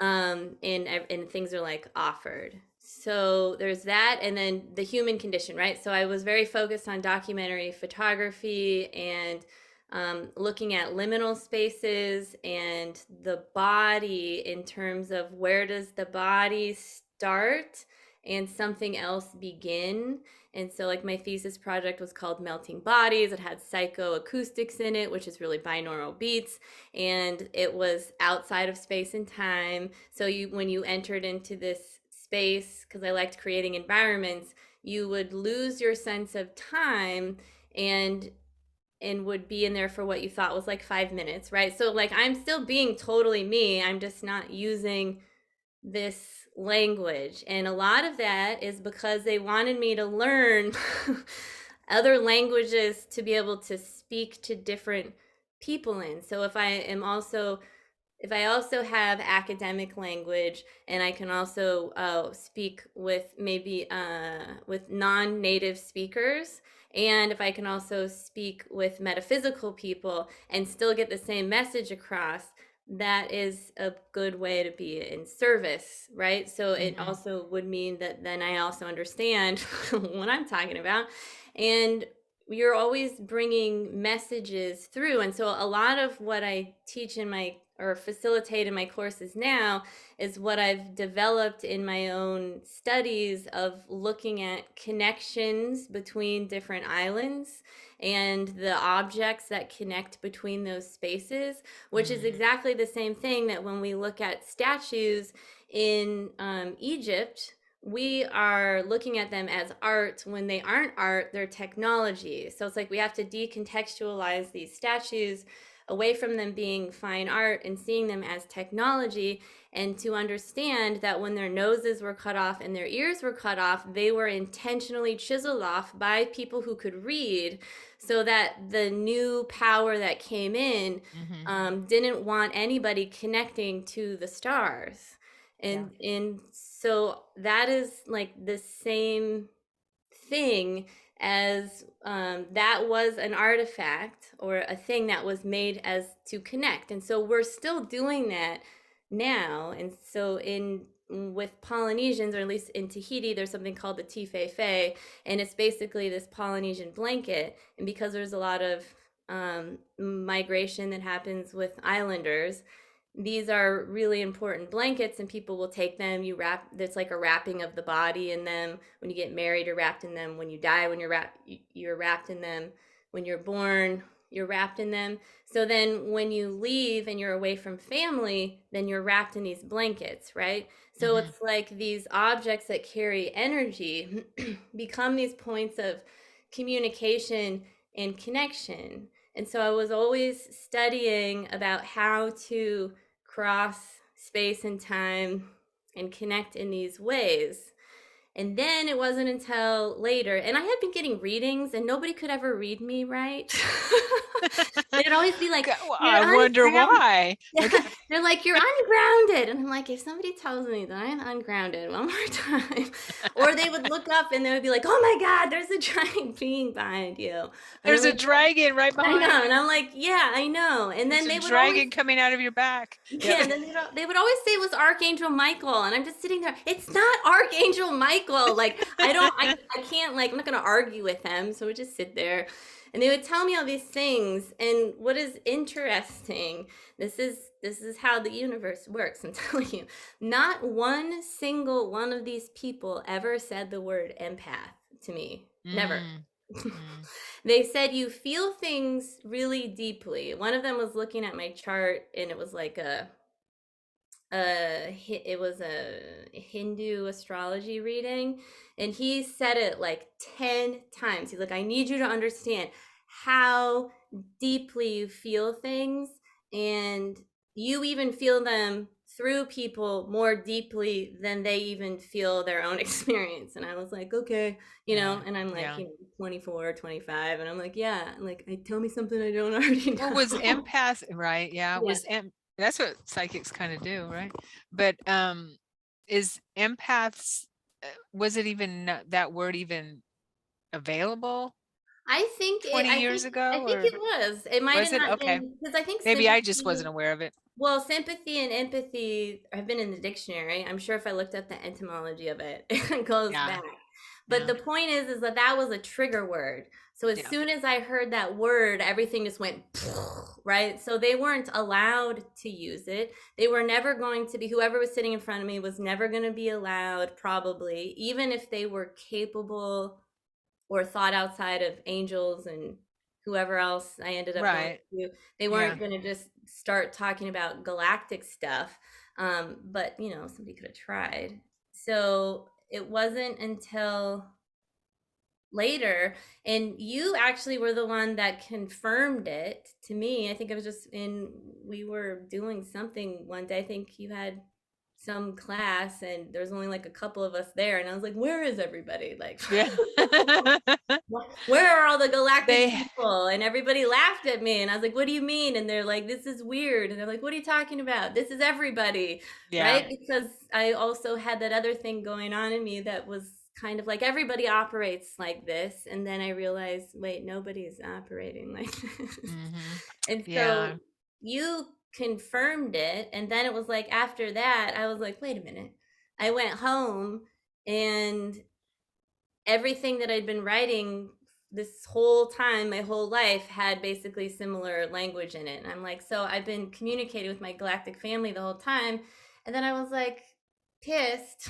Hmm. And things are like offered. So there's that, and then the human condition, right? So I was very focused on documentary photography and looking at liminal spaces and the body, in terms of where does the body start and something else begin. And so, like, my thesis project was called Melting Bodies. It had psychoacoustics in it, which is really binaural beats, and it was outside of space and time. So you, when you entered into this space, because I liked creating environments, you would lose your sense of time, and would be in there for what you thought was like 5 minutes, right? So like I'm still being totally me. I'm just not using this language. And a lot of that is because they wanted me to learn other languages to be able to speak to different people in. So if I also have academic language, and I can also speak with maybe with non-native speakers, and if I can also speak with metaphysical people and still get the same message across, that is a good way to be in service, right? So it Hmm. also would mean that then I also understand what I'm talking about. And you're always bringing messages through. And so a lot of what I teach in my, or facilitate in my courses now, is what I've developed in my own studies of looking at connections between different islands and the objects that connect between those spaces, which is Hmm. exactly the same thing that when we look at statues in Egypt, we are looking at them as art when they aren't art, they're technology. So it's like we have to decontextualize these statues away from them being fine art and seeing them as technology, and to understand that when their noses were cut off and their ears were cut off, they were intentionally chiseled off by people who could read, so that the new power that came in Hmm. didn't want anybody connecting to the stars. Yeah. And so that is like the same thing as that was an artifact or a thing that was made as to connect. And so we're still doing that now. And so in with Polynesians, or at least in Tahiti, there's something called the tifefe, and it's basically this Polynesian blanket. And because there's a lot of migration that happens with islanders, these are really important blankets, and people will take them. You wrap, there's like a wrapping of the body in them. When you get married, you're wrapped in them. When you die, when you're wrapped in them. When you're born, you're wrapped in them. So then when you leave and you're away from family, then you're wrapped in these blankets, right? So Hmm. it's like these objects that carry energy become these points of communication and connection. And so I was always studying about how to cross space and time and connect in these ways. And then it wasn't until later, and I had been getting readings, and nobody could ever read me right. They'd always be like, Well, "You're I wonder ungrounded." why. Okay. Yeah, they're like, "You're ungrounded," and I'm like, "If somebody tells me that I'm ungrounded one more time," or they would look up and they would be like, "Oh my God, there's a giant being behind you," and I'm There's a like, dragon right "I know," behind and you. I'm like, "Yeah, I know," and There's then a they would always dragon coming out of your back. yeah, Yep. and then they would always say it was Archangel Michael, and I'm just sitting there. It's not Archangel Michael. Like I can't like I'm not gonna argue with him, so we just sit there, and they would tell me all these things. And what is interesting, this is how the universe works. I'm telling you, not one single one of these people ever said the word empath to me. Never. Mm, mm. They said you feel things really deeply. One of them was looking at my chart, and it was like it was a Hindu astrology reading, and he said it like 10 times. He's like, I need you to understand how deeply you feel things, and you even feel them through people more deeply than they even feel their own experience. And I was like, okay, Yeah. and I'm like, Yeah. 24, 25, and I'm like, yeah, like, tell me something I don't already Well, was know. empath right? Yeah. Yeah. That's what psychics kind of do, right? But is empaths was it even that word even available I 20 years think I ago, think or it was. It might was have it? not Okay. been because I think Maybe I just wasn't sympathy, aware of it. well, sympathy and empathy have been in the dictionary. I'm sure if I looked up the etymology of it, it goes Yeah. back. But Yeah. the point is that that was a trigger word. So as Yeah. soon as I heard that word, everything just went right. So they weren't allowed to use it. They were never going to be. Whoever was sitting in front of me was never going to be allowed. Probably, even if they were capable or thought outside of angels and whoever else I ended up going Right. to. They Yeah. weren't going to just start talking about galactic stuff. But, somebody could have tried. So it wasn't until later, and you actually were the one that confirmed it to me. I think I was just we were doing something one day. I think you had some class and there was only like a couple of us there, and I was like, where is everybody? Like, Yeah. where are all the galactic They people? And everybody laughed at me, and I was like, what do you mean? And they're like, this is weird. And they're like, what are you talking about? This is everybody. yeah. Right, because I also had that other thing going on in me that was kind of like everybody operates like this, and then I realized, wait, nobody's operating like this. Hmm. And so Yeah. you confirmed it, and then it was like after that I was like, wait a minute. I went home, and everything that I'd been writing this whole time, my whole life, had basically similar language in it. And I'm like, so I've been communicating with my galactic family the whole time. And then I was like, pissed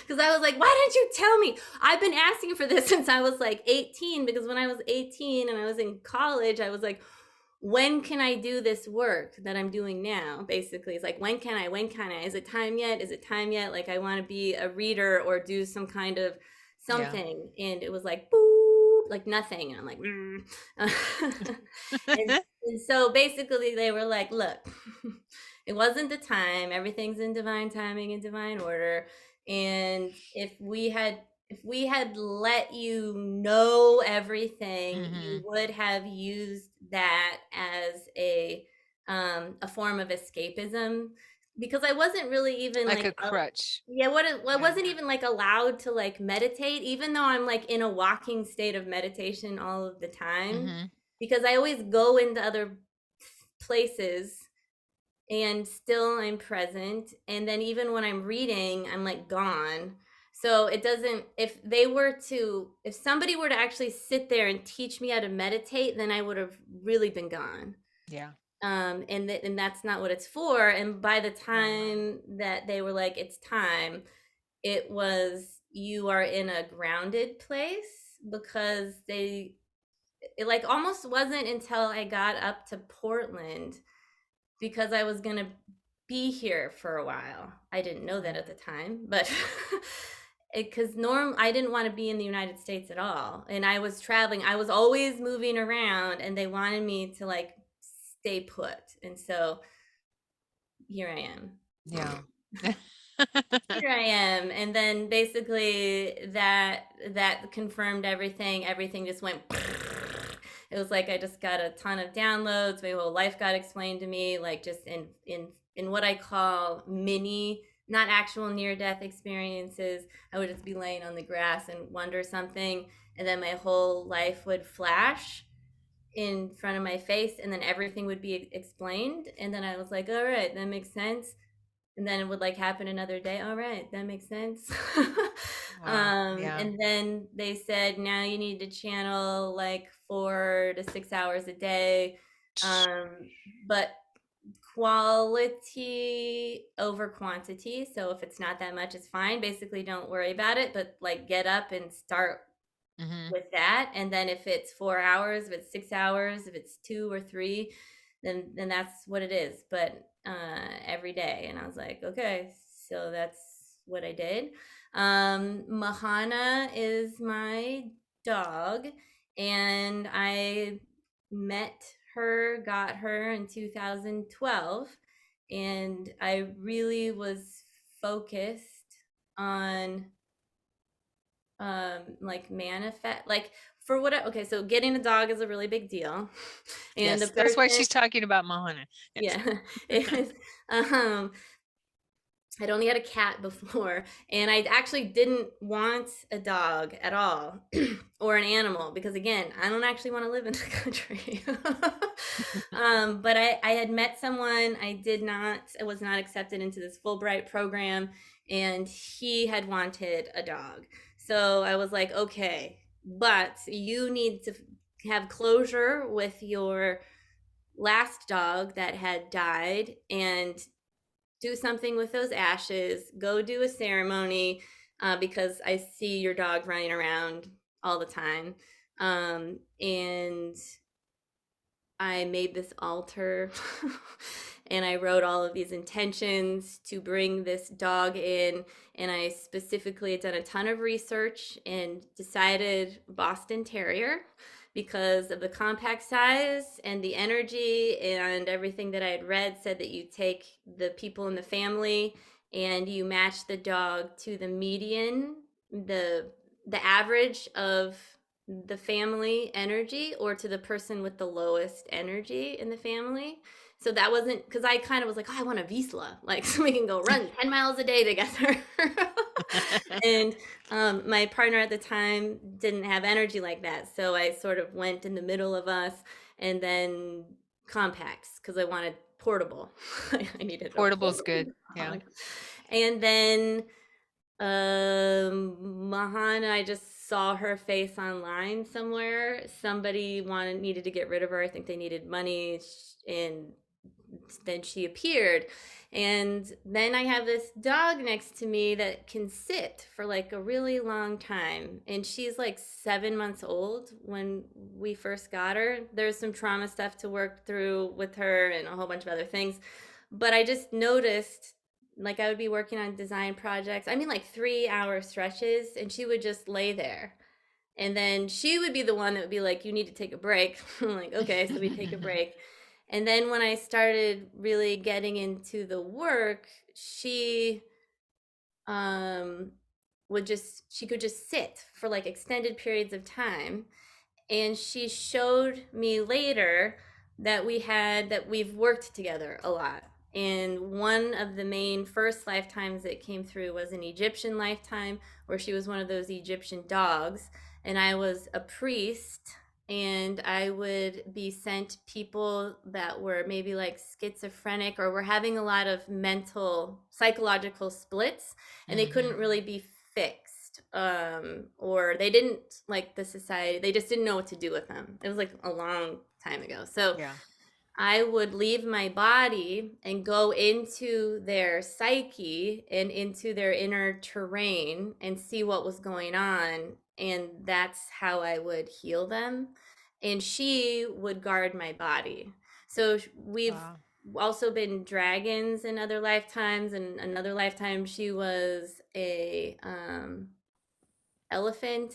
because I was like, why didn't you tell me? I've been asking for this since I was like 18, because when I was 18 and I was in college, I was like, when can I do this work that I'm doing now? Basically, it's like, when can I? Is it time yet? Is it time yet? Like, I want to be a reader or do some kind of Yeah. something. And it was like, boop, like nothing. And I'm like, and so basically they were like, look, it wasn't the time. Everything's in divine timing and divine order. And if we had let you know everything, Hmm. you would have used that as a form of escapism, because I wasn't really even Like like a crutch. yeah, I Yeah. wasn't even like allowed to like meditate, even though I'm like in a walking state of meditation all of the time, Hmm. because I always go into other places and still I'm present. And then even when I'm reading, I'm like gone. So it doesn't, if somebody were to actually sit there and teach me how to meditate, then I would have really been gone. Yeah. And that's not what it's for. And by the Right. time that they were like, it's time, it was, you are in a grounded place, because it like almost wasn't until I got up to Portland, because I was going to be here for a while. I didn't know that Right. at the time, but because I didn't want to be in the United States at all. And I was traveling, I was always moving around, and they wanted me to like stay put. And so here I am. Yeah. Here I am. And then basically that confirmed everything. Everything just went. It was like I just got a ton of downloads. My whole life got explained to me, like just in what I call mini, not actual near death experiences. I would just be laying on the grass and wonder something, and then my whole life would flash in front of my face, and then everything would be explained. And then I was like, all right, that makes sense. And then it would like happen another day. All right, that makes sense. Wow. Yeah. And then they said, now you need to channel like 4 to 6 hours a day. Um, but quality over quantity. So if it's not that much, it's fine. Basically, don't worry about it, but like get up and start Hmm. with that. And then if it's 4 hours, if it's 6 hours, if it's 2 or 3, then that's what it is. But every day. And I was like, okay, so that's what I did. Mahana is my dog, and I met her, got her in 2012, and I really was focused on like manifest, like for what okay, so getting a dog is a really big deal. And the Yes, that's why person, she's talking about Mahana. Yes. yeah, it was, um I'd only had a cat before, and I actually didn't want a dog at all, or an animal, because again, I don't actually want to live in the country. But I had met someone. I was not accepted into this Fulbright program, and he had wanted a dog. So I was like, okay, but you need to have closure with your last dog that had died, and do something with those ashes, go do a ceremony, because I see your dog running around all the time. And I made this altar and I wrote all of these intentions to bring this dog in. And I specifically had done a ton of research and decided Boston Terrier because of the compact size and the energy, and everything that I had read said that you take the people in the family and you match the dog to the median, the average of the family energy, or to the person with the lowest energy in the family. So that wasn't, because I kind of was like, oh, I want a Visla, like so we can go run 10 miles a day together. And my partner at the time didn't have energy like that. So I sort of went in the middle of us, and then compacts because I wanted portable. I needed a Portable's portable good. Yeah. dog. And then Mahana, I just saw her face online somewhere. Somebody needed to get rid of her. I think they needed money, and then she appeared. And then I have this dog next to me that can sit for like a really long time. And she's like 7 months old when we first got her. There's some trauma stuff to work through with her and a whole bunch of other things. But I just noticed, like, I would be working on design projects. I mean, like 3 hour stretches, and she would just lay there. And then she would be the one that would be like, you need to take a break. I'm like, okay, so we take a break. And then when I started really getting into the work, she um she could just sit for like extended periods of time. And she showed me later that we've worked together a lot. And one of the main first lifetimes that came through was an Egyptian lifetime, where she was one of those Egyptian dogs, and I was a priest. And I would be sent people that were maybe like schizophrenic, or were having a lot of mental psychological splits, and they couldn't Hmm. really be fixed, or they didn't like the society, they just didn't know what to do with them. It was like a long time ago. So Yeah. I would leave my body and go into their psyche and into their inner terrain and see what was going on. And that's how I would heal them. And she would guard my body. So we've Wow. also been dragons in other lifetimes. And another lifetime, she was a elephant,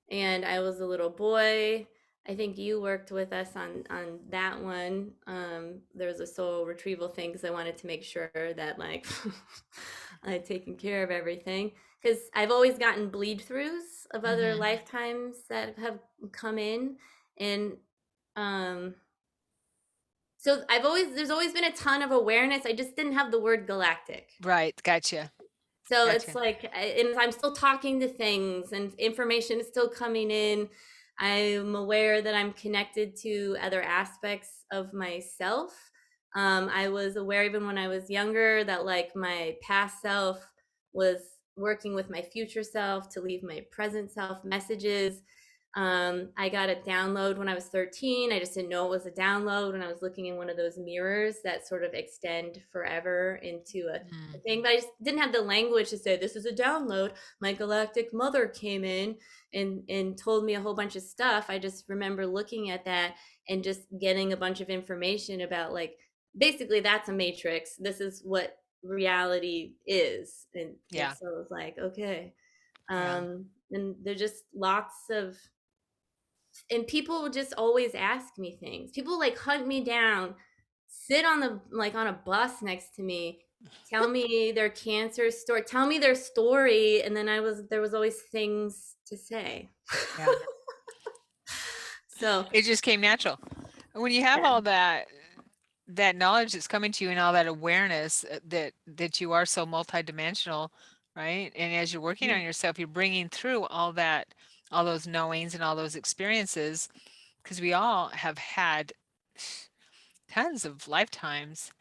and I was a little boy. I think you worked with us on that one. There was a soul retrieval thing because I wanted to make sure that like I had taken care of everything. Because I've always gotten bleed throughs of other Hmm. lifetimes that have come in, and so there's always been a ton of awareness. I just didn't have the word galactic. Right. Gotcha. So it's Gotcha. like, and I'm still talking to things, and information is still coming in. I'm aware that I'm connected to other aspects of myself. I was aware even when I was younger that like my past self was working with my future self to leave my present self messages. I got a download when I was 13. I just didn't know it was a download when I was looking in one of those mirrors that sort of extend forever into a Mm. thing, but I just didn't have the language to say this is a download. My galactic mother came in and told me a whole bunch of stuff. I just remember looking at that and just getting a bunch of information about like basically that's a matrix. This is what reality is. And Yeah. so it was like, okay. Yeah. And there's just lots of, and people will just always ask me things. People like hunt me down, sit on the like on a bus next to me, tell me their cancer story, tell me their story, and then there was always things to say. Yeah. So It just came natural. When you have yeah. all that knowledge that's coming to you and all that awareness that you are so multidimensional, right? And as you're working on yourself, you're bringing through all that, all those knowings and all those experiences, because we all have had tons of lifetimes,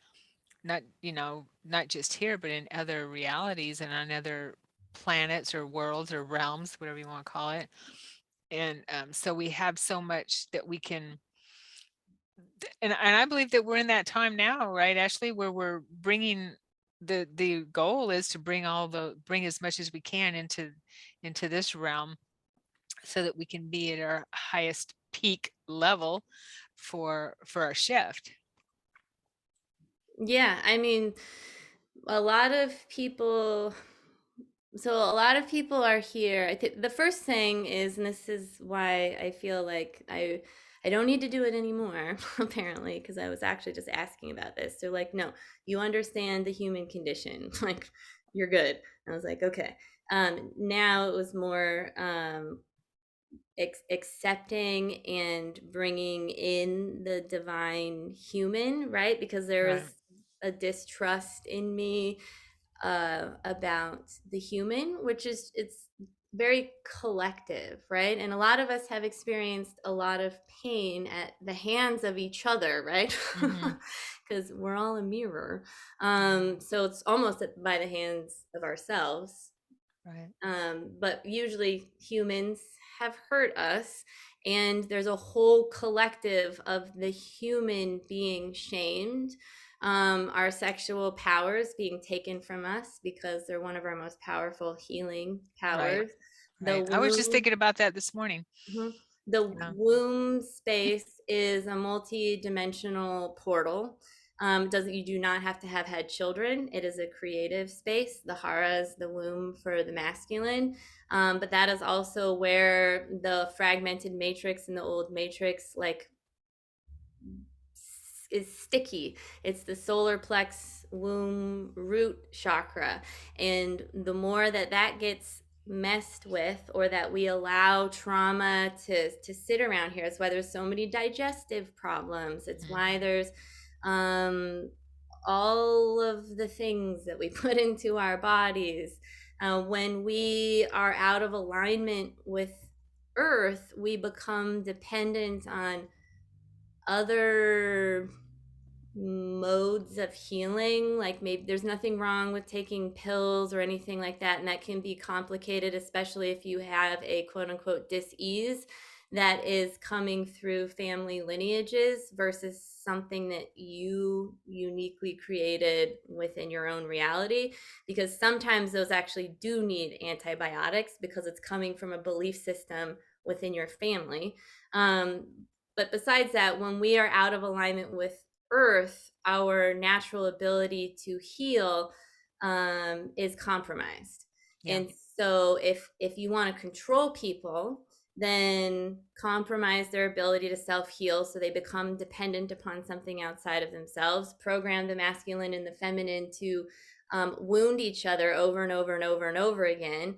not, not just here, but in other realities and on other planets or worlds or realms, whatever you want to call it. And so we have so much that we can, and I believe that we're in that time now, right, Ashley, where we're bringing the goal is to bring as much as we can into this realm so that we can be at our highest peak level for our shift. Yeah, I mean, a lot of people so a lot of people are here. I think the first thing is, and this is why I feel like I don't need to do it anymore, apparently, because I was actually just asking about this. They're like, no, you understand the human condition. Like, you're good. I was like, okay. Now it was more accepting and bringing in the divine human, right? Because there Right. was a distrust in me about the human, which is it's very collective, right? And a lot of us have experienced a lot of pain at the hands of each other, right? Hmm. Because we're all a mirror. So it's almost by the hands of ourselves. Right. But usually humans have hurt us, and there's a whole collective of the human being shamed, our sexual powers being taken from us because they're one of our most powerful healing Right. powers. The Right. I was just womb thinking about that this morning. Mhm. The Yeah. womb space is a multi-dimensional portal. Doesn't You do not have to have had children. It is a creative space. The hara is the womb for the masculine, but that is also where the fragmented matrix in the old matrix, like is sticky. It's the solar plex womb root chakra. And the more that that gets messed with, or that we allow trauma to sit around here, it's why there's so many digestive problems. It's why Mhm. there's um all of the things that we put into our bodies. When we are out of alignment with earth, we become dependent on other modes of healing. Like, maybe there's nothing wrong with taking pills or anything like that, and that can be complicated, especially if you have a quote unquote dis-ease that is coming through family lineages versus something that you uniquely created within your own reality, because sometimes those actually do need antibiotics because it's coming from a belief system within your family. um, but besides that, when we are out of alignment with earth, our natural ability to heal is compromised. Yeah. And so if you want to control people, then compromise their ability to self-heal, so they become dependent upon something outside of themselves, program the masculine and the feminine to wound each other over and over and over and over again,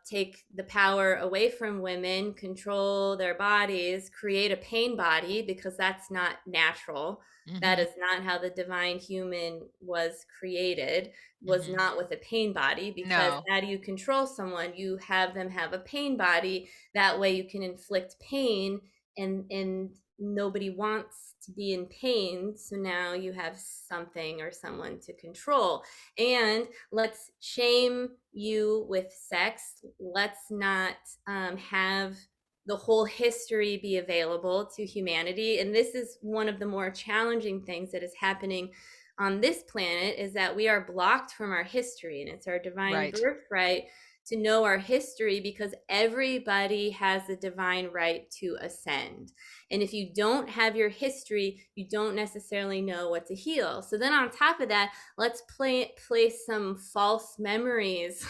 take the power away from women, control their bodies, create a pain body, because that's not natural. That Mm-hmm. is not how the divine human was created, was Mm-hmm. not with a pain body. Because No. how do you control someone? You have them have a pain body. That way you can inflict pain, and nobody wants to be in pain. So now you have something or someone to control. And let's shame you with sex. Let's not have the whole history be available to humanity. And this is one of the more challenging things that is happening on this planet, is that we are blocked from our history, and it's our divine Right. birthright to know our history, because everybody has the divine right to ascend. And if you don't have your history, you don't necessarily know what to heal. So then on top of that, let's place some false memories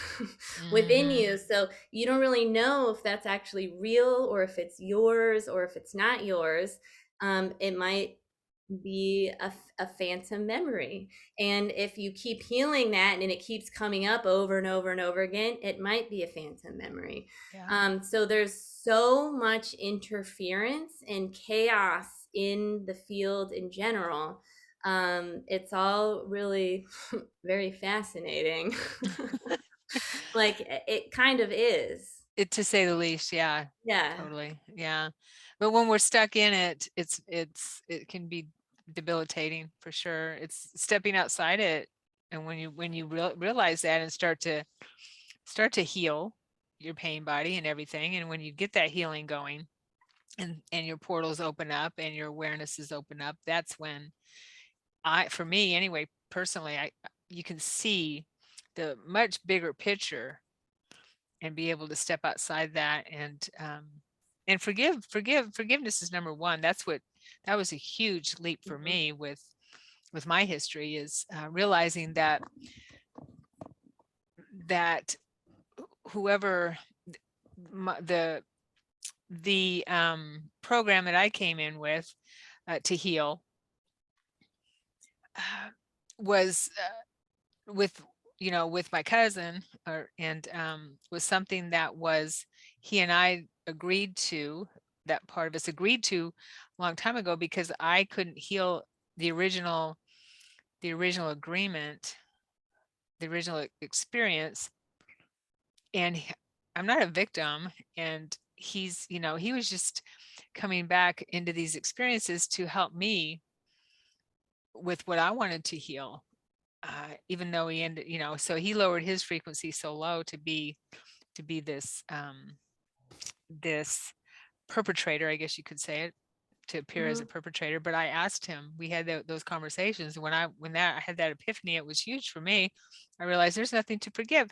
within Mm-hmm. you, so you don't really know if that's actually real, or if it's yours, or if it's not yours. It might be a phantom memory. And if you keep healing that and it keeps coming up over and over and over again, it might be a phantom memory. Yeah. So there's so much interference and chaos in the field in general. It's all really very fascinating. Like, it kind of is. It, to say the least, yeah, Yeah. totally, yeah. But when we're stuck in it, it can be debilitating for sure. It's stepping outside it, and when you realize that and start to heal your pain body and everything, and when you get that healing going, and your portals open up and your awarenesses open up, that's when for me anyway, personally, I you can see the much bigger picture and be able to step outside that and forgiveness is number one. That was a huge leap for Mhm. me with my history, is realizing that that whoever the program that I came in with to heal was with with my cousin, and was something that was he and I agreed to, that part of us agreed to a long time ago, because I couldn't heal the original agreement, the original experience. And I'm not a victim, and he was just coming back into these experiences to help me with what I wanted to heal. Even though he ended, so he lowered his frequency so low to be this this perpetrator, I guess you could say it, to appear as a Mhm. perpetrator. But I asked him, we had those conversations. I had that epiphany, it was huge for me. I realized there's nothing to forgive.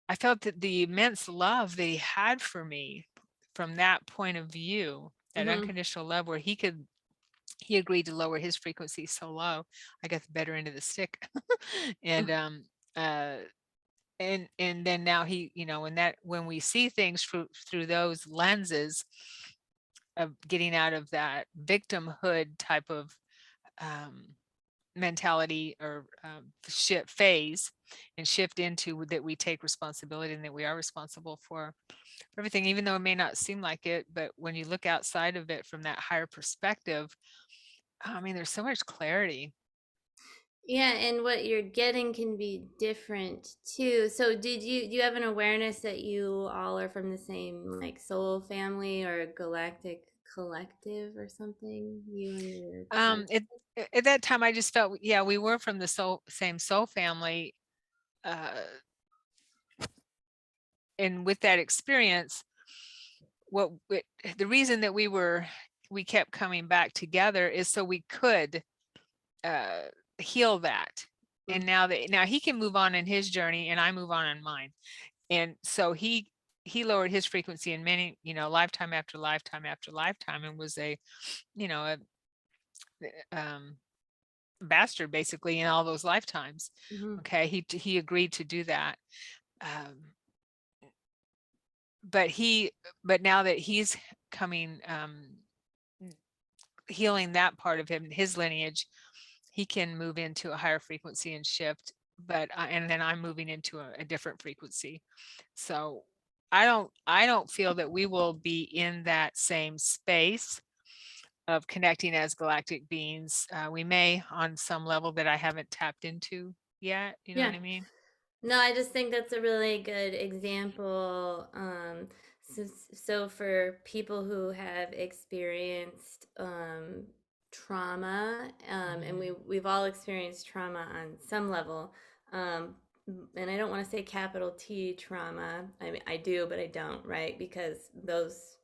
I felt that the immense love that he had for me from that point of view, that Mhm. unconditional love, where he agreed to lower his frequency so low, I got the better end of the stick. And uh and then now he, when we see things through those lenses of getting out of that victimhood type of um mentality, or shift phase, and shift into that we take responsibility, and that we are responsible for everything, even though it may not seem like it. But when you look outside of it from that higher perspective, I mean, there's so much clarity. Yeah, and what you're getting can be different too. So do you have an awareness that you all are from the same, like, soul family or galactic collective or something? You and your um cousin? it, at that time I just felt, yeah, we were from the same soul family. uh and with that experience, the reason that we kept coming back together is so we could uh heal that. And now he can move on in his journey, and I move on in mine. And so he lowered his frequency in many, lifetime after lifetime after lifetime, and was a um bastard basically in all those lifetimes. Mm-hmm. Okay, he agreed to do that. um but now that he's coming, healing that part of him, his lineage, he can move into a higher frequency and shift. But and then I'm moving into a different frequency. So I don't feel that we will be in that same space of connecting as galactic beings. We may on some level that I haven't tapped into yet. You know Yeah. what I mean? No, I just think that's a really good example. So, so for people who have experienced trauma, and Mhm. we've all experienced trauma on some level. Um, and I don't want to say capital T trauma. I mean, I do, but I don't, right? Because those,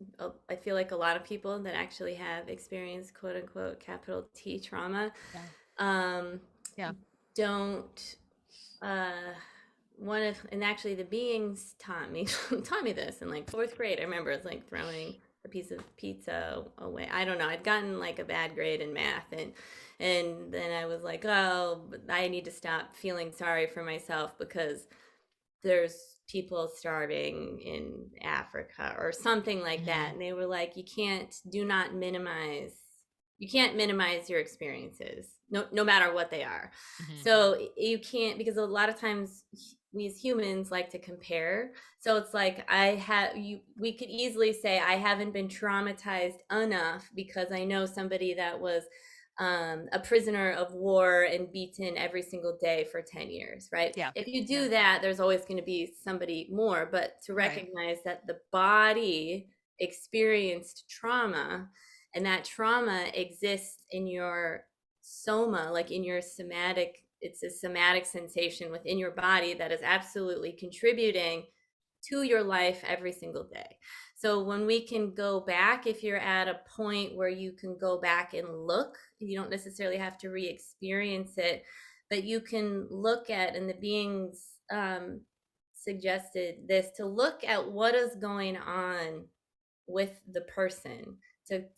I feel like a lot of people that actually have experienced quote unquote capital T trauma, Yeah. um, Yeah. don't uh one of and actually the beings taught me taught me this in like fourth grade. I remember it's like throwing a piece of pizza away. I don't know, I'd gotten like a bad grade in math, and then I was like, oh, I need to stop feeling sorry for myself because there's people starving in Africa or something like that. Mhm. And they were like, do not minimize, you can't minimize your experiences, no matter what they are. Mhm. So you can't, because a lot of times we as humans like to compare. So it's like, we could easily say, I haven't been traumatized enough because I know somebody that was a prisoner of war and beaten every single day for 10 years, right? Yeah. If you Yeah. do that, there's always going to be somebody more. But to Right. recognize that the body experienced trauma and that trauma exists in your soma, like in your somatic, it's a somatic sensation within your body that is absolutely contributing to your life every single day. So when we can go back, if you're at a point where you can go back and look, you don't necessarily have to re-experience it, but you can look at, and the beings suggested this, to look at what is going on with the person,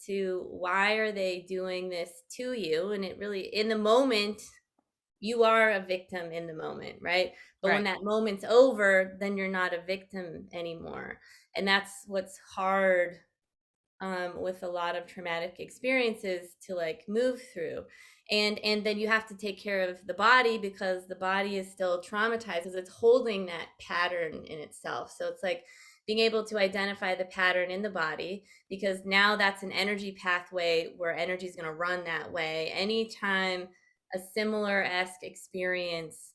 to why are they doing this to you. And it really, in the moment, you are a victim in the moment, right? But when Right. that moment's over, then you're not a victim anymore. And that's what's hard with a lot of traumatic experiences to like move through. And then you have to take care of the body because the body is still traumatized because it's holding that pattern in itself. So it's like being able to identify the pattern in the body, because now that's an energy pathway where energy is going to run that way anytime a similar-esque experience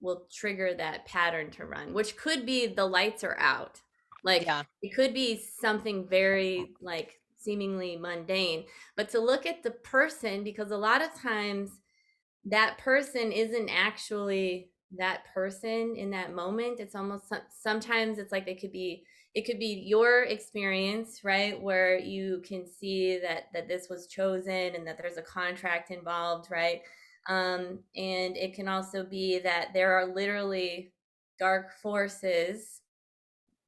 will trigger that pattern to run, which could be the lights are out. Like Yeah. it could be something very like seemingly mundane, but to look at the person, because a lot of times that person isn't actually that person in that moment. It's almost, sometimes it's like it could be your experience, right, where you can see that this was chosen and that there's a contract involved, right? And it can also be that there are literally dark forces,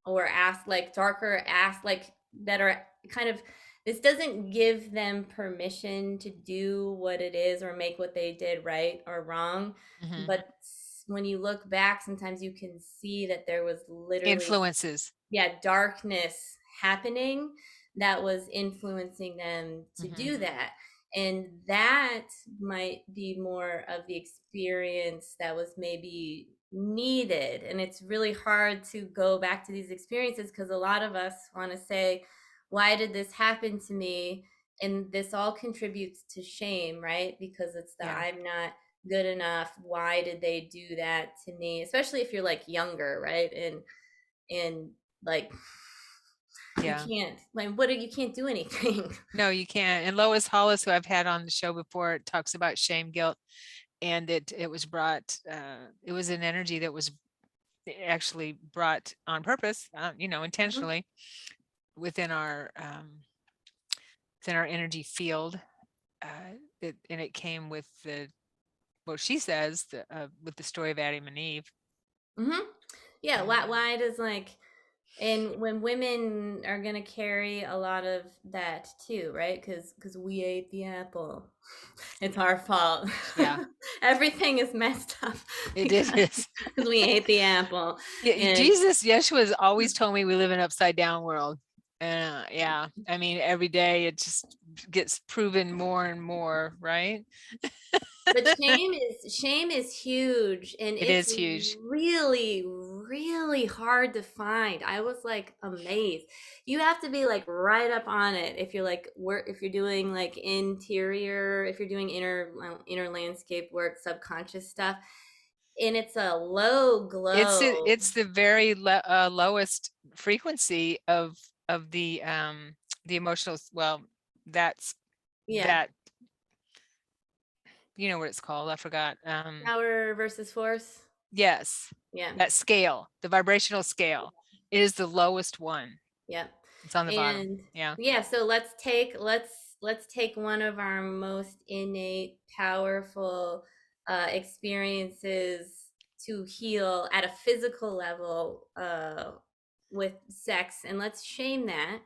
or ask like darker ask like that are kind of, this doesn't give them permission to do what it is or make what they did right or wrong. Mhm. But when you look back, sometimes you can see that there was literally, Influences. yeah, darkness happening that was influencing them to Mhm. do that. And that might be more of the experience that was maybe needed. And it's really hard to go back to these experiences because a lot of us want to say, why did this happen to me? And this all contributes to shame, right? Because it's the Yeah. I'm not good enough. Why did they do that to me? Especially if you're like younger, right? And like you Yeah. can't, like, what are, you can't do anything. No, you can't. And Lois Hollis, who I've had on the show before, talks about shame, guilt, and it was brought. It was an energy that was actually brought on purpose, Mhm. intentionally within our energy field. And it came with the what she says with the story of Adam and Eve. Mhm. Yeah, And why does like, and when women are going to carry a lot of that too, right? Cuz we ate the apple. It's our fault. yeah, Everything is messed up It because is. we ate the apple. Yeah, And Jesus, Yeshua has always told me we live in an upside down world. Yeah, I mean, every day it just gets proven more and more, right? but shame is huge, and It it's is huge. really really hard to find. I was like amazed. You have to be like right up on it if you're like work, if you're doing like interior, if you're doing inner landscape work, subconscious stuff, and it's a low glow. It's the very lowest frequency of the emotional. Well, that's Yeah, that. You know what it's called? I forgot. power versus force. Yes, Yeah. that scale, the vibrational scale, is the lowest one. Yeah. It's on the bottom. And Yeah. yeah, so let's take one of our most innate, powerful experiences to heal at a physical level with sex, and let's shame that.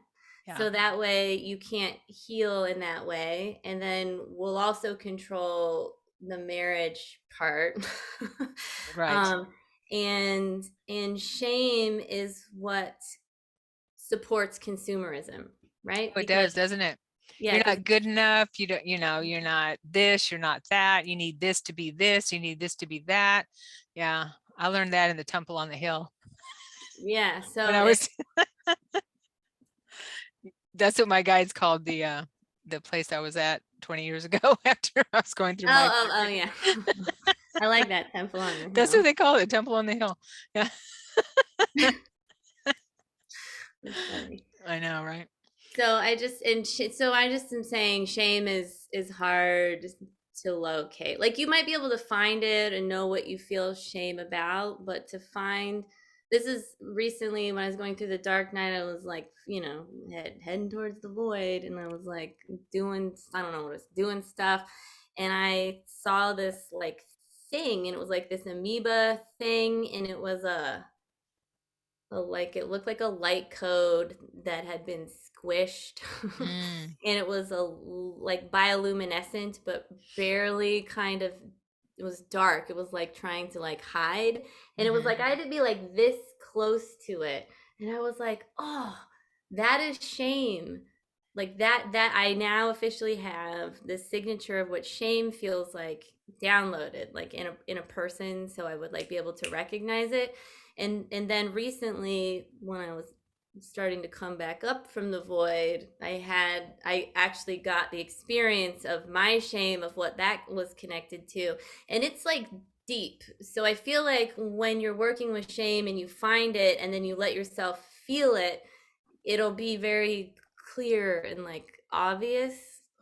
Yeah. So that way you can't heal in that way. And then we'll also control the marriage part. Right. um, and shame is what supports consumerism, right? Oh, it Because does, doesn't it? yeah, You're because not good enough. You don't, you're not this, you're not that. You need this to be this, you need this to be that. Yeah. I learned that in the temple on the hill yeah, when so I if was that's what my guides called the place I was at 20 years ago after I was going through my oh yeah. I like that temple on the that's what hill. they call it, temple on the hill. Yeah. That's funny. I know, right? So so I just am saying shame is hard to locate. Like you might be able to find it and know what you feel shame about, but to find this is recently when I was going through the dark night, I was like, heading towards the void, and I was like doing, I don't know what I was doing stuff, and I saw this like thing, and it was like this amoeba thing, and it was like it looked like a light code that had been squished. Mm, And it was a like bioluminescent but barely kind of, it was dark, it was like trying to like hide, and it was hmm. like I had to be like this close to it, and I was like, oh, that is shame. Like that I now officially have the signature of what shame feels like downloaded like in a person, so I would like be able to recognize it. And then recently when I was starting to come back up from the void, I actually got the experience of my shame, of what that was connected to, and it's like deep. So I feel like when you're working with shame and you find it and then you let yourself feel it, it'll be very clear and like obvious,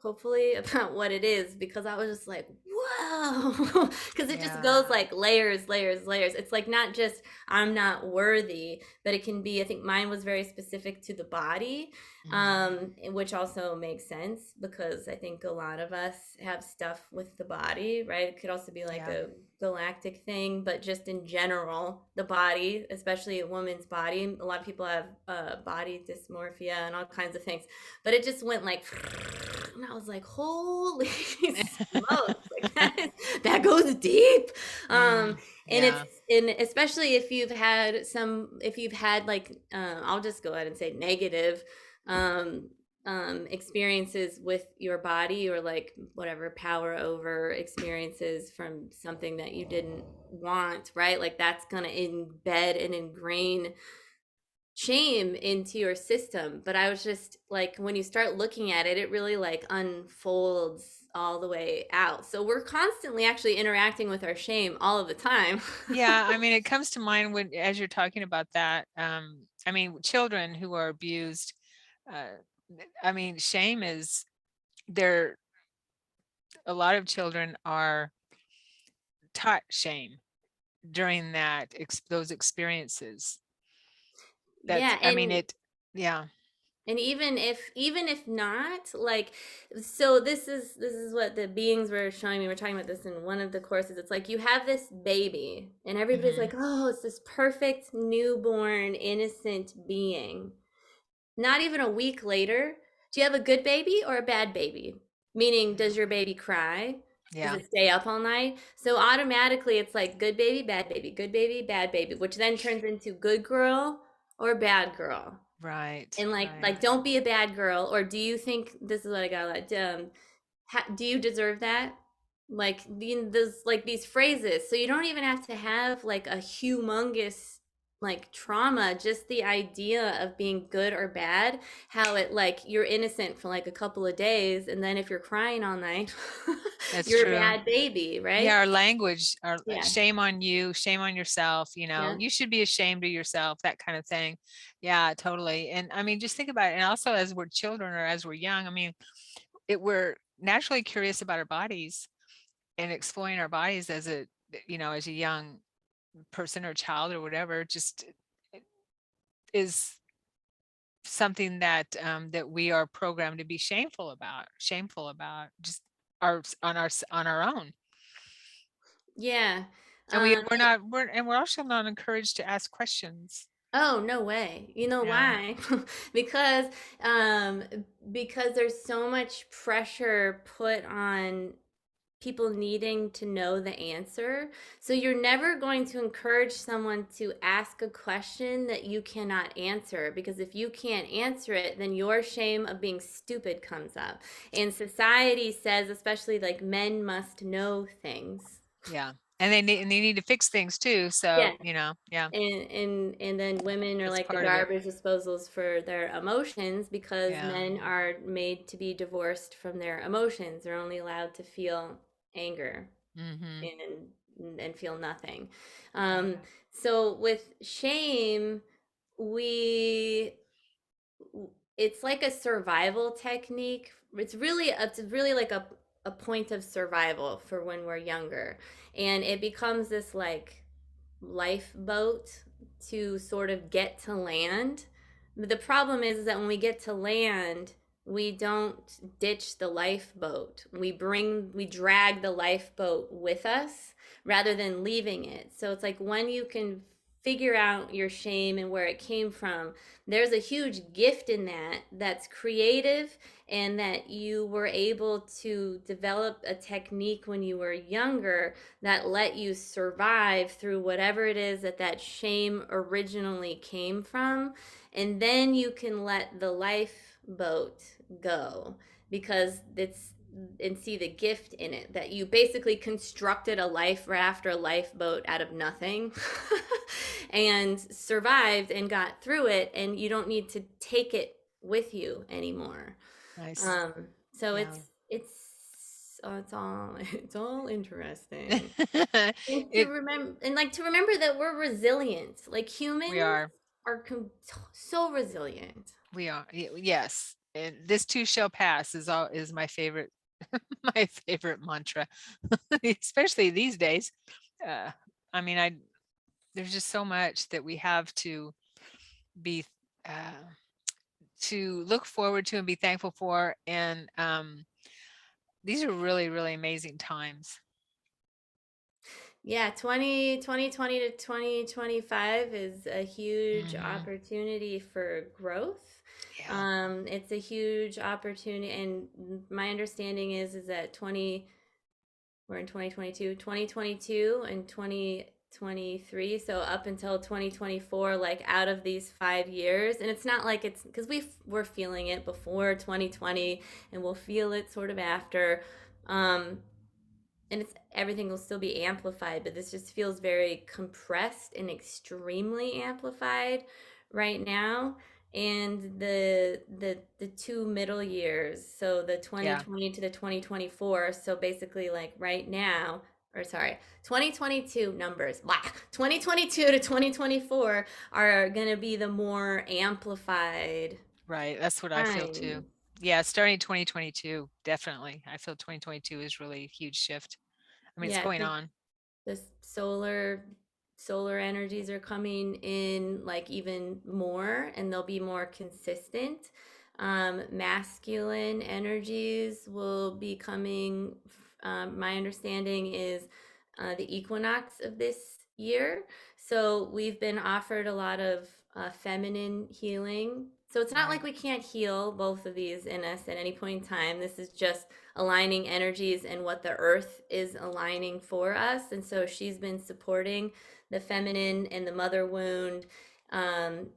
hopefully, about what it is, because I was just like, whoa. Because it just Yeah. goes like layers, layers, layers. It's like not just I'm not worthy, but it can be, I think mine was very specific to the body, Mhm. which also makes sense because I think a lot of us have stuff with the body, right? It could also be like Yeah. a galactic thing, but just in general, the body, especially a woman's body, a lot of people have body dysmorphia and all kinds of things, but it just went like, and I was like, holy smokes, like that goes deep. um Mm, and it's, yeah. and especially if you've had if you've had like I'll just go ahead and say negative um experiences with your body, or like whatever power over experiences from something that you didn't want, right? Like that's going to embed and ingrain shame into your system. But I was just like, when you start looking at it, it really like unfolds all the way out. So we're constantly actually interacting with our shame all of the time. Yeah, I mean, it comes to mind when, as you're talking about that, I mean, children who are abused, uh, I mean, shame is there. A lot of children are taught shame during those experiences. That's, Yeah, I mean, yeah. and even if not, like, so this is what the beings were showing me. We're talking about this in one of the courses. It's like you have this baby and everybody's Hmm. like, oh, it's this perfect newborn innocent being. Not even a week later, do you have a good baby or a bad baby? Meaning, does your baby cry? Does Yeah. it stay up all night? So automatically it's like good baby, bad baby, which then turns into good girl or bad girl. Right. And Right. don't be a bad girl, or do you think this is what I got? Do you deserve that? Like there's like these phrases, so you don't even have to have like a humongous like trauma. Just the idea of being good or bad, how it like you're innocent for like a couple of days, and then if you're crying all night, That's you're a true. bad baby, Yeah, right? our language, our Yeah, shame on you, shame on yourself, yeah. you should be ashamed of yourself, that kind of thing. Yeah, totally. And I mean, just think about it. And also as we're children or as we're young, I mean, we're naturally curious about our bodies and exploring our bodies as as a young person or child or whatever, just is something that we are programmed to be shameful about just on our own. Yeah. And Um, we're also not encouraged to ask questions. Oh, no way. You know Yeah. why? Because um because there's so much pressure put on people needing to know the answer. So you're never going to encourage someone to ask a question that you cannot answer, because if you can't answer it, then your shame of being stupid comes up. And society says, especially like men must know things. Yeah. And they need to fix things too. Yeah. So, yeah, And then women are that's like the part of it. garbage disposals for their emotions, because Yeah. men are made to be divorced from their emotions. They're only allowed to feel anger Mm-hmm. and feel nothing. Yeah. So with shame, we it's like a survival technique. It's really like a point of survival for when we're younger, and it becomes this like lifeboat to sort of get to land. The problem is that when we get to land, we don't ditch the lifeboat. We drag the lifeboat with us rather than leaving it. So it's like when you can figure out your shame and where it came from, there's a huge gift in that's creative, and that you were able to develop a technique when you were younger that let you survive through whatever it is that shame originally came from. And then you can let the lifeboat go, because it's and see the gift in it, that you basically constructed a life raft or a lifeboat out of nothing and survived and got through it, and you don't need to take it with you anymore. Nice. um so Yeah. it's all interesting. And to It remember, that we're resilient. Like we humans are. are so resilient. We are. Yes. And this too shall pass is my favorite my favorite mantra, especially these days. Uh I mean, there's just so much that we have be uh to look forward to and be thankful for. And these are really, really amazing times. Yeah, 2020 to 2025 is a huge Hmm. opportunity for growth. Yeah. It's a huge opportunity, and my understanding is that we're in 2022 and 2023, so up until 2024, like out of these 5 years. And it's not like it's because we're feeling it before 2020, and we'll feel it sort of after. um and it's everything will still be amplified, but this just feels very compressed and extremely amplified right now. And the two middle years, so the Yeah. 2020 to the 2024, so basically like right now, or sorry, 2022 numbers, blah, 2022 to 2024 are going to be the more amplified Right. That's what I feel too. time. Yeah. Starting 2022, definitely. I feel 2022 is really a huge shift. I mean, it's Yeah, going on. the solar energies are coming in like even more, and they'll be more consistent. Masculine energies will be coming. My understanding is the equinox of this year. So we've been offered a lot of feminine healing. So it's not like Right. we can't heal both of these in us at any point in time. This is just aligning energies and what the earth is aligning for us. And so she's been supporting the feminine and the mother wound um,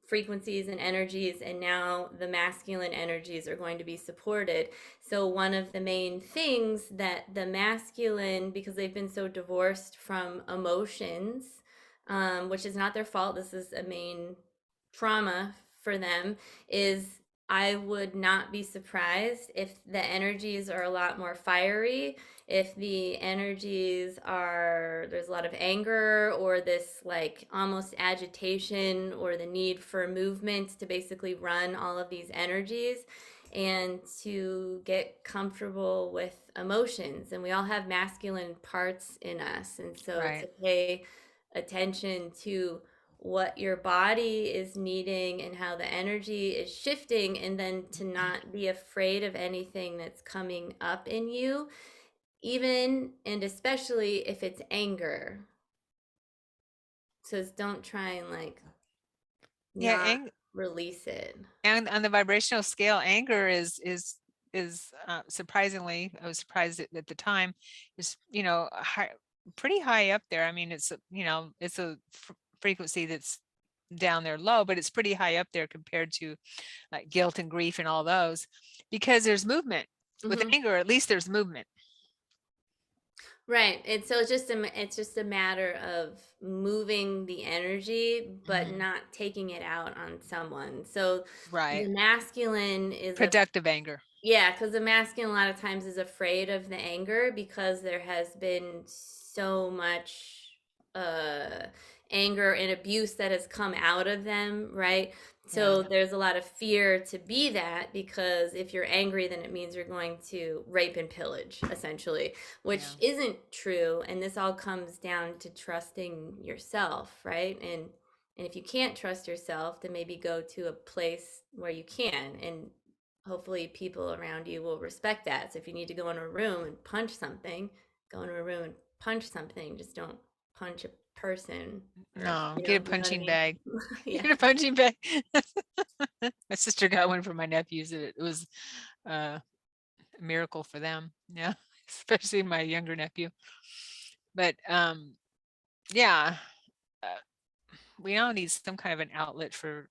frequencies and energies, and now the masculine energies are going to be supported. So, one of the main things that the masculine, because they've been so divorced from emotions, which is not their fault, this is a main trauma for them, is I would not be surprised if the energies are a lot more fiery, if the energies are, there's a lot of anger or this like almost agitation or the need for movement to basically run all of these energies and to get comfortable with emotions. And we all have masculine parts in us. And so to Right. pay attention to what your body is needing and how the energy is shifting, and then to not be afraid of anything that's coming up in you, even and especially if it's anger. So don't try and like Yeah. not release it. And on the vibrational scale, anger is surprisingly, I was surprised at the time, is pretty high up there. I mean, it's a frequency that's down there low, but it's pretty high up there compared to like guilt and grief and all those, because there's movement with Mm-hmm. anger. At least there's movement. Right. And so it's just a matter of moving the energy, but Mhm. not taking it out on someone. So Right. the masculine is a Productive anger. yeah, because the masculine a lot of times is afraid of the anger because there has been so much uh anger and abuse that has come out of them, right? Yeah. So there's a lot of fear to be that, because if you're angry, then it means you're going to rape and pillage, essentially, Yeah. which isn't true. And this all comes down to trusting yourself, right? And if you can't trust yourself, then maybe go to a place where you can, and hopefully people around you will respect that. So if you need to go in a room and punch something, go into a room and punch something. Just don't punch a person, or No, you get a know, you know what I punching mean? bag. Yeah. Get a punching bag. My sister got one for my nephews. It was a miracle for them. Yeah, especially my younger nephew. But yeah, uh, we all need some kind of an outlet for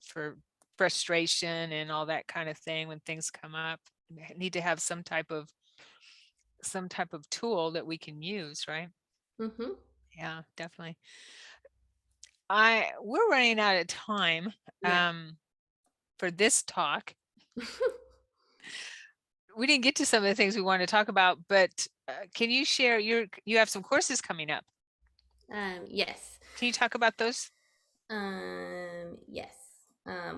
frustration and all that kind of thing when things come up. We need to have some type of tool that we can use, right? Mm-hmm. Yeah, definitely. We're running out of time Yeah. for this talk. We didn't get to some of the things we wanted to talk about, but can you share you have some courses coming up? Yes. Can you talk about those? Yes.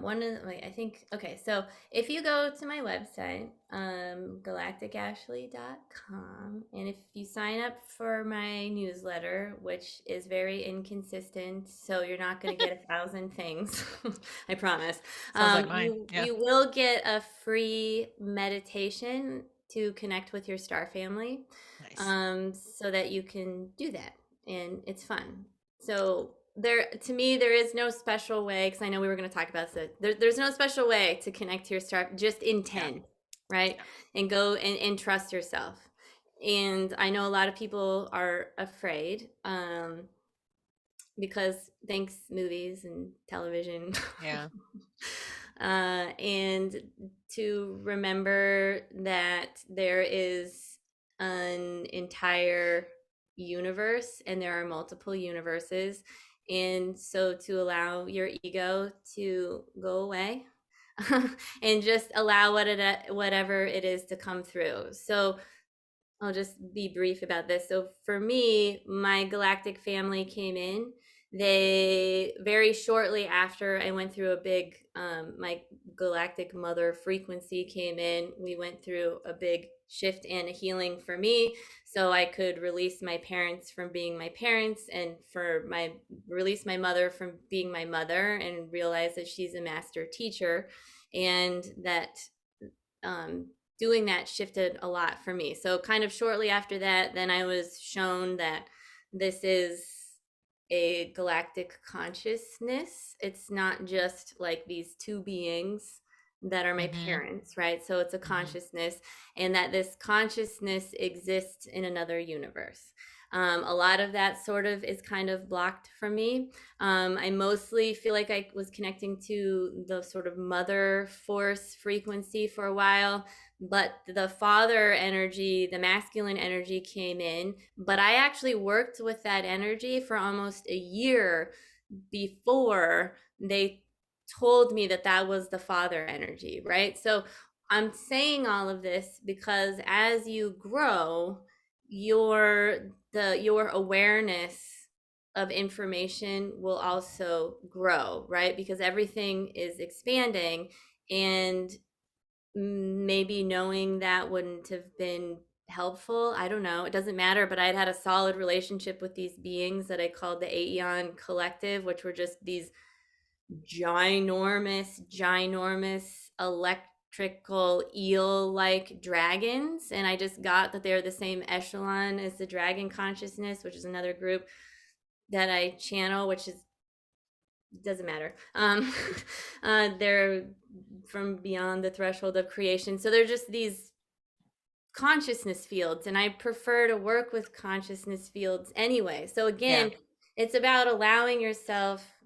One of the, wait, I think, okay, so if you go to my website, galacticashley.com, and if you sign up for my newsletter, which is very inconsistent, so you're not going to get 1,000 things, I promise. Sounds like mine. You Yeah. you will get a free meditation to connect with your star family, Nice. so that you can do that, and it's fun. So there, to me, there is no special way, because I know we were going to talk about this. There's no special way to connect to your star. Just Yeah. intend, right? Yeah. And go and trust yourself. And I know a lot of people are afraid, because thanks movies and television. Yeah. And to remember that there is an entire universe and there are multiple universes. And so to allow your ego to go away and just allow whatever it is to come through. So I'll just be brief about this. So for me, my galactic family came in. They very shortly after I went through a big, my galactic mother frequency came in. We went through a big shift and a healing for me, so I could release my parents from being my parents, and for my release my mother from being my mother, and realize that she's a master teacher, and that um, doing that shifted a lot for me. So, kind of shortly after that, then I was shown that this is a galactic consciousness. It's not just like these two beings that are my Mm-hmm. parents, right? So it's a Mm-hmm. consciousness, and that this consciousness exists in another universe. A lot of that sort of is kind of blocked from me. I mostly feel like I was connecting to the sort of mother force frequency for a while, but the father energy, the masculine energy came in. But I actually worked with that energy for almost a year before they told me that that was the father energy, right? So I'm saying all of this because as you grow, your awareness of information will also grow, right? Because everything is expanding, and maybe knowing that wouldn't have been helpful. I don't know. It doesn't matter. But I'd had a solid relationship with these beings that I called the Aeon Collective, which were just these ginormous electrical eel like dragons. And I just got that they're the same echelon as the dragon consciousness, which is another group that I channel, which is doesn't matter. They're from beyond the threshold of creation. So they're just these consciousness fields, and I prefer to work with consciousness fields anyway. So Yeah. again, it's about allowing yourself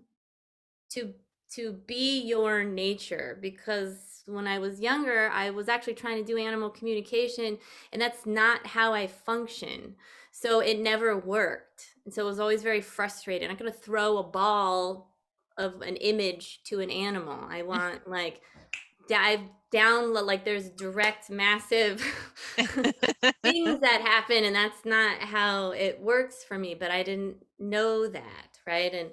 to be your nature, because when I was younger, I was actually trying to do animal communication, and that's not how I function. So it never worked. And so it was always very frustrating. I'm not going to throw a ball of an image to an animal. I want like dive down, like there's direct massive things that happen, and that's not how it works for me. But I didn't know that, right? And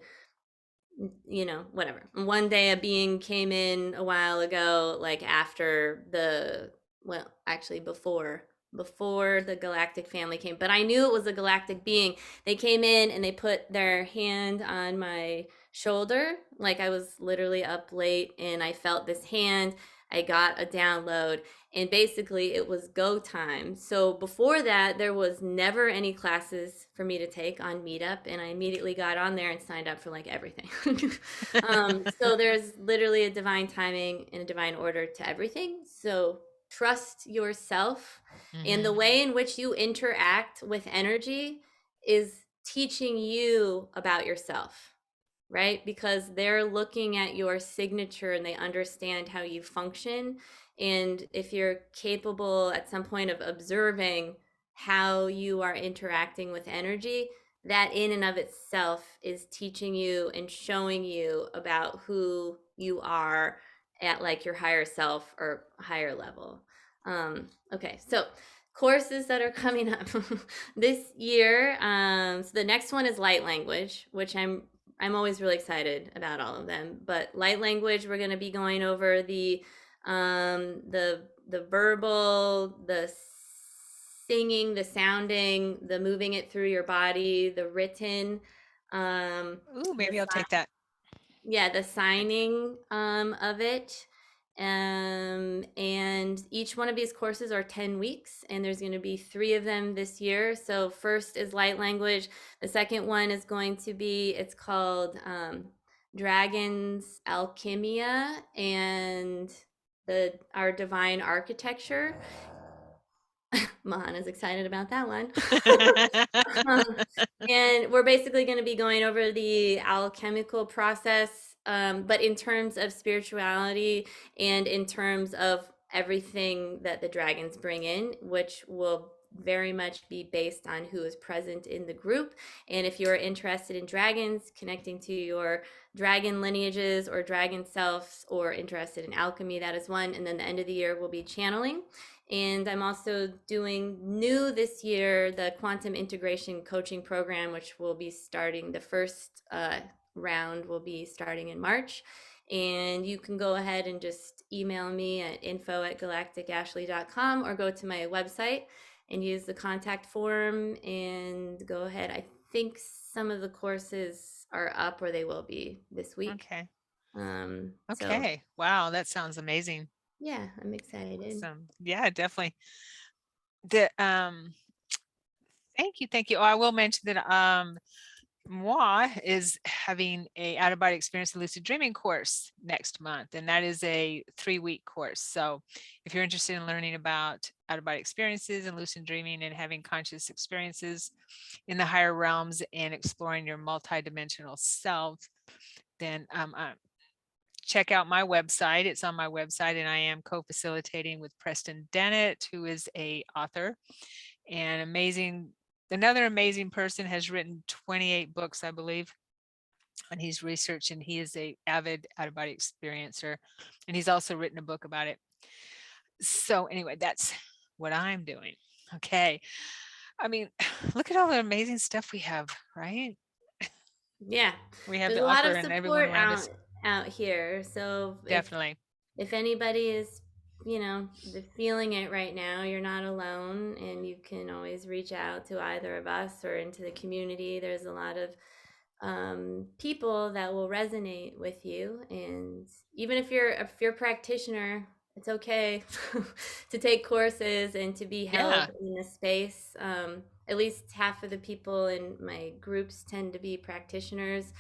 whatever. One day a being came in a while ago, like after the, well, actually before the galactic family came, but I knew it was a galactic being. They came in and they put their hand on my shoulder, like I was literally up late, and I felt this hand. I got a download, and basically it was go time. So before that, there was never any classes for me to take on Meetup, and I immediately got on there and signed up for like everything. So there's literally a divine timing and a divine order to everything. So trust yourself, and the Mm-hmm. way in which you interact with energy is teaching you about yourself, right? Because they're looking at your signature and they understand how you function. And if you're capable at some point of observing how you are interacting with energy, that in and of itself is teaching you and showing you about who you are at like your higher self or higher level. Okay, so courses that are coming up this year. So the next one is light language, which I'm always really excited about all of them. But light language, we're going to be going over the verbal, the singing, the sounding, the moving it through your body, the written, Ooh, the maybe I'll take that. yeah, the signing of it. And each one of these courses are 10 weeks, and there's going to be 3 of them this year. So first is light language. The second one is going to be, it's called Dragons Alchemia and our divine architecture. Mahana's excited about that one. And we're basically going to be going over the alchemical process, but in terms of spirituality and in terms of everything that the dragons bring in, which will very much be based on who is present in the group. And if you're interested in dragons, connecting to your dragon lineages or dragon selves, or interested in alchemy, that is one. And then the end of the year will be channeling. And I'm also doing new this year the quantum integration coaching program, which will be starting, the first round will be starting in March. And you can go ahead and just email me at info@galacticashley.com or go to my website and use the contact form and go ahead. I think some of the courses are up, or they will be this week. Okay. So Okay. Wow, that sounds amazing. yeah, I'm excited. Awesome. Yeah, definitely. The thank you. Oh, I will mention that moi is having a out of body experience and lucid dreaming course next month, and that is a 3-week course. So if you're interested in learning about out of body experiences and lucid dreaming and having conscious experiences in the higher realms and exploring your multidimensional self, then check out my website. It's on my website, and I am co-facilitating with Preston Dennett, who is a author and another amazing person, has written 28 books, I believe, and he's researched, and he is a avid out-of-body experiencer, and he's also written a book about it. So anyway, that's what I'm doing. Okay. I mean, look at all the amazing stuff we have, right? Yeah, We have there's the a lot author of and everyone support around us. out here. So Definitely. if anybody is, feeling it right now, you're not alone, and you can always reach out to either of us or into the community. There's a lot of people that will resonate with you, and even if you're a practitioner, it's okay to take courses and to be held Yeah. in a space. At least half of the people in my groups tend to be practitioners,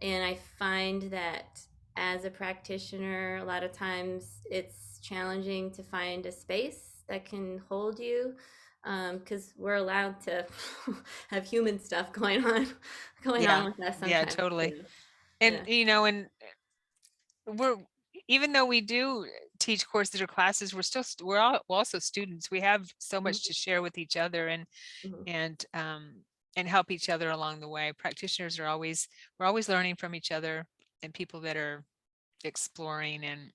and I find that as a practitioner, a lot of times it's challenging to find a space that can hold you, because we're allowed to have human stuff going Yeah. on with us Yeah, sometimes totally. too. And Yeah. and we're even though we do teach courses or classes, we're also students. We have so Mhm, much to share with each other mhm. and and help each other along the way. Practitioners are always we're always learning from each other, and people that are exploring and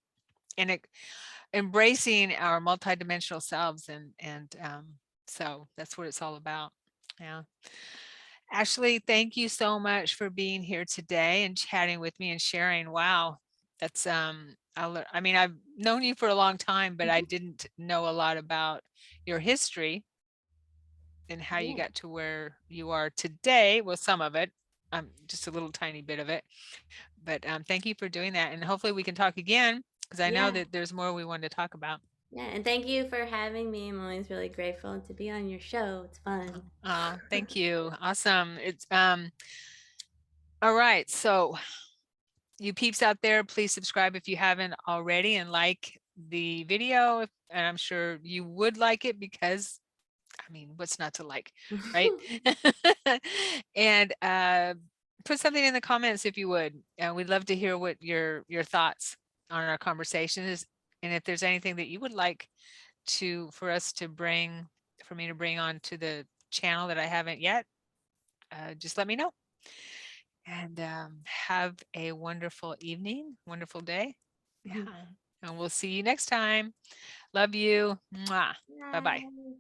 embracing our multidimensional selves, and so that's what it's all about. Yeah. Ashley, thank you so much for being here today and chatting with me and sharing. Wow, that's I mean, I've known you for a long time, but I didn't know a lot about your history and how you Yeah. got to where you are today. Well, some of it, just a little tiny bit of it. But thank you for doing that, and hopefully we can talk again because I know Yeah. that there's more we wanted to talk about. Yeah. And thank you for having me. I'm always really grateful to be on your show. It's fun. Thank you. Awesome. It's all right. So you peeps out there, please subscribe if you haven't already and like the video. And I'm sure you would like it because I mean, what's not to like, right? And put something in the comments if you would. We'd love to hear what your thoughts on our conversation is, and if there's anything that you would like for me to bring on to the channel that I haven't yet, just let me know. And have a wonderful evening, wonderful day. Yeah. And we'll see you next time. Love you. Mwah. Bye bye. Bye.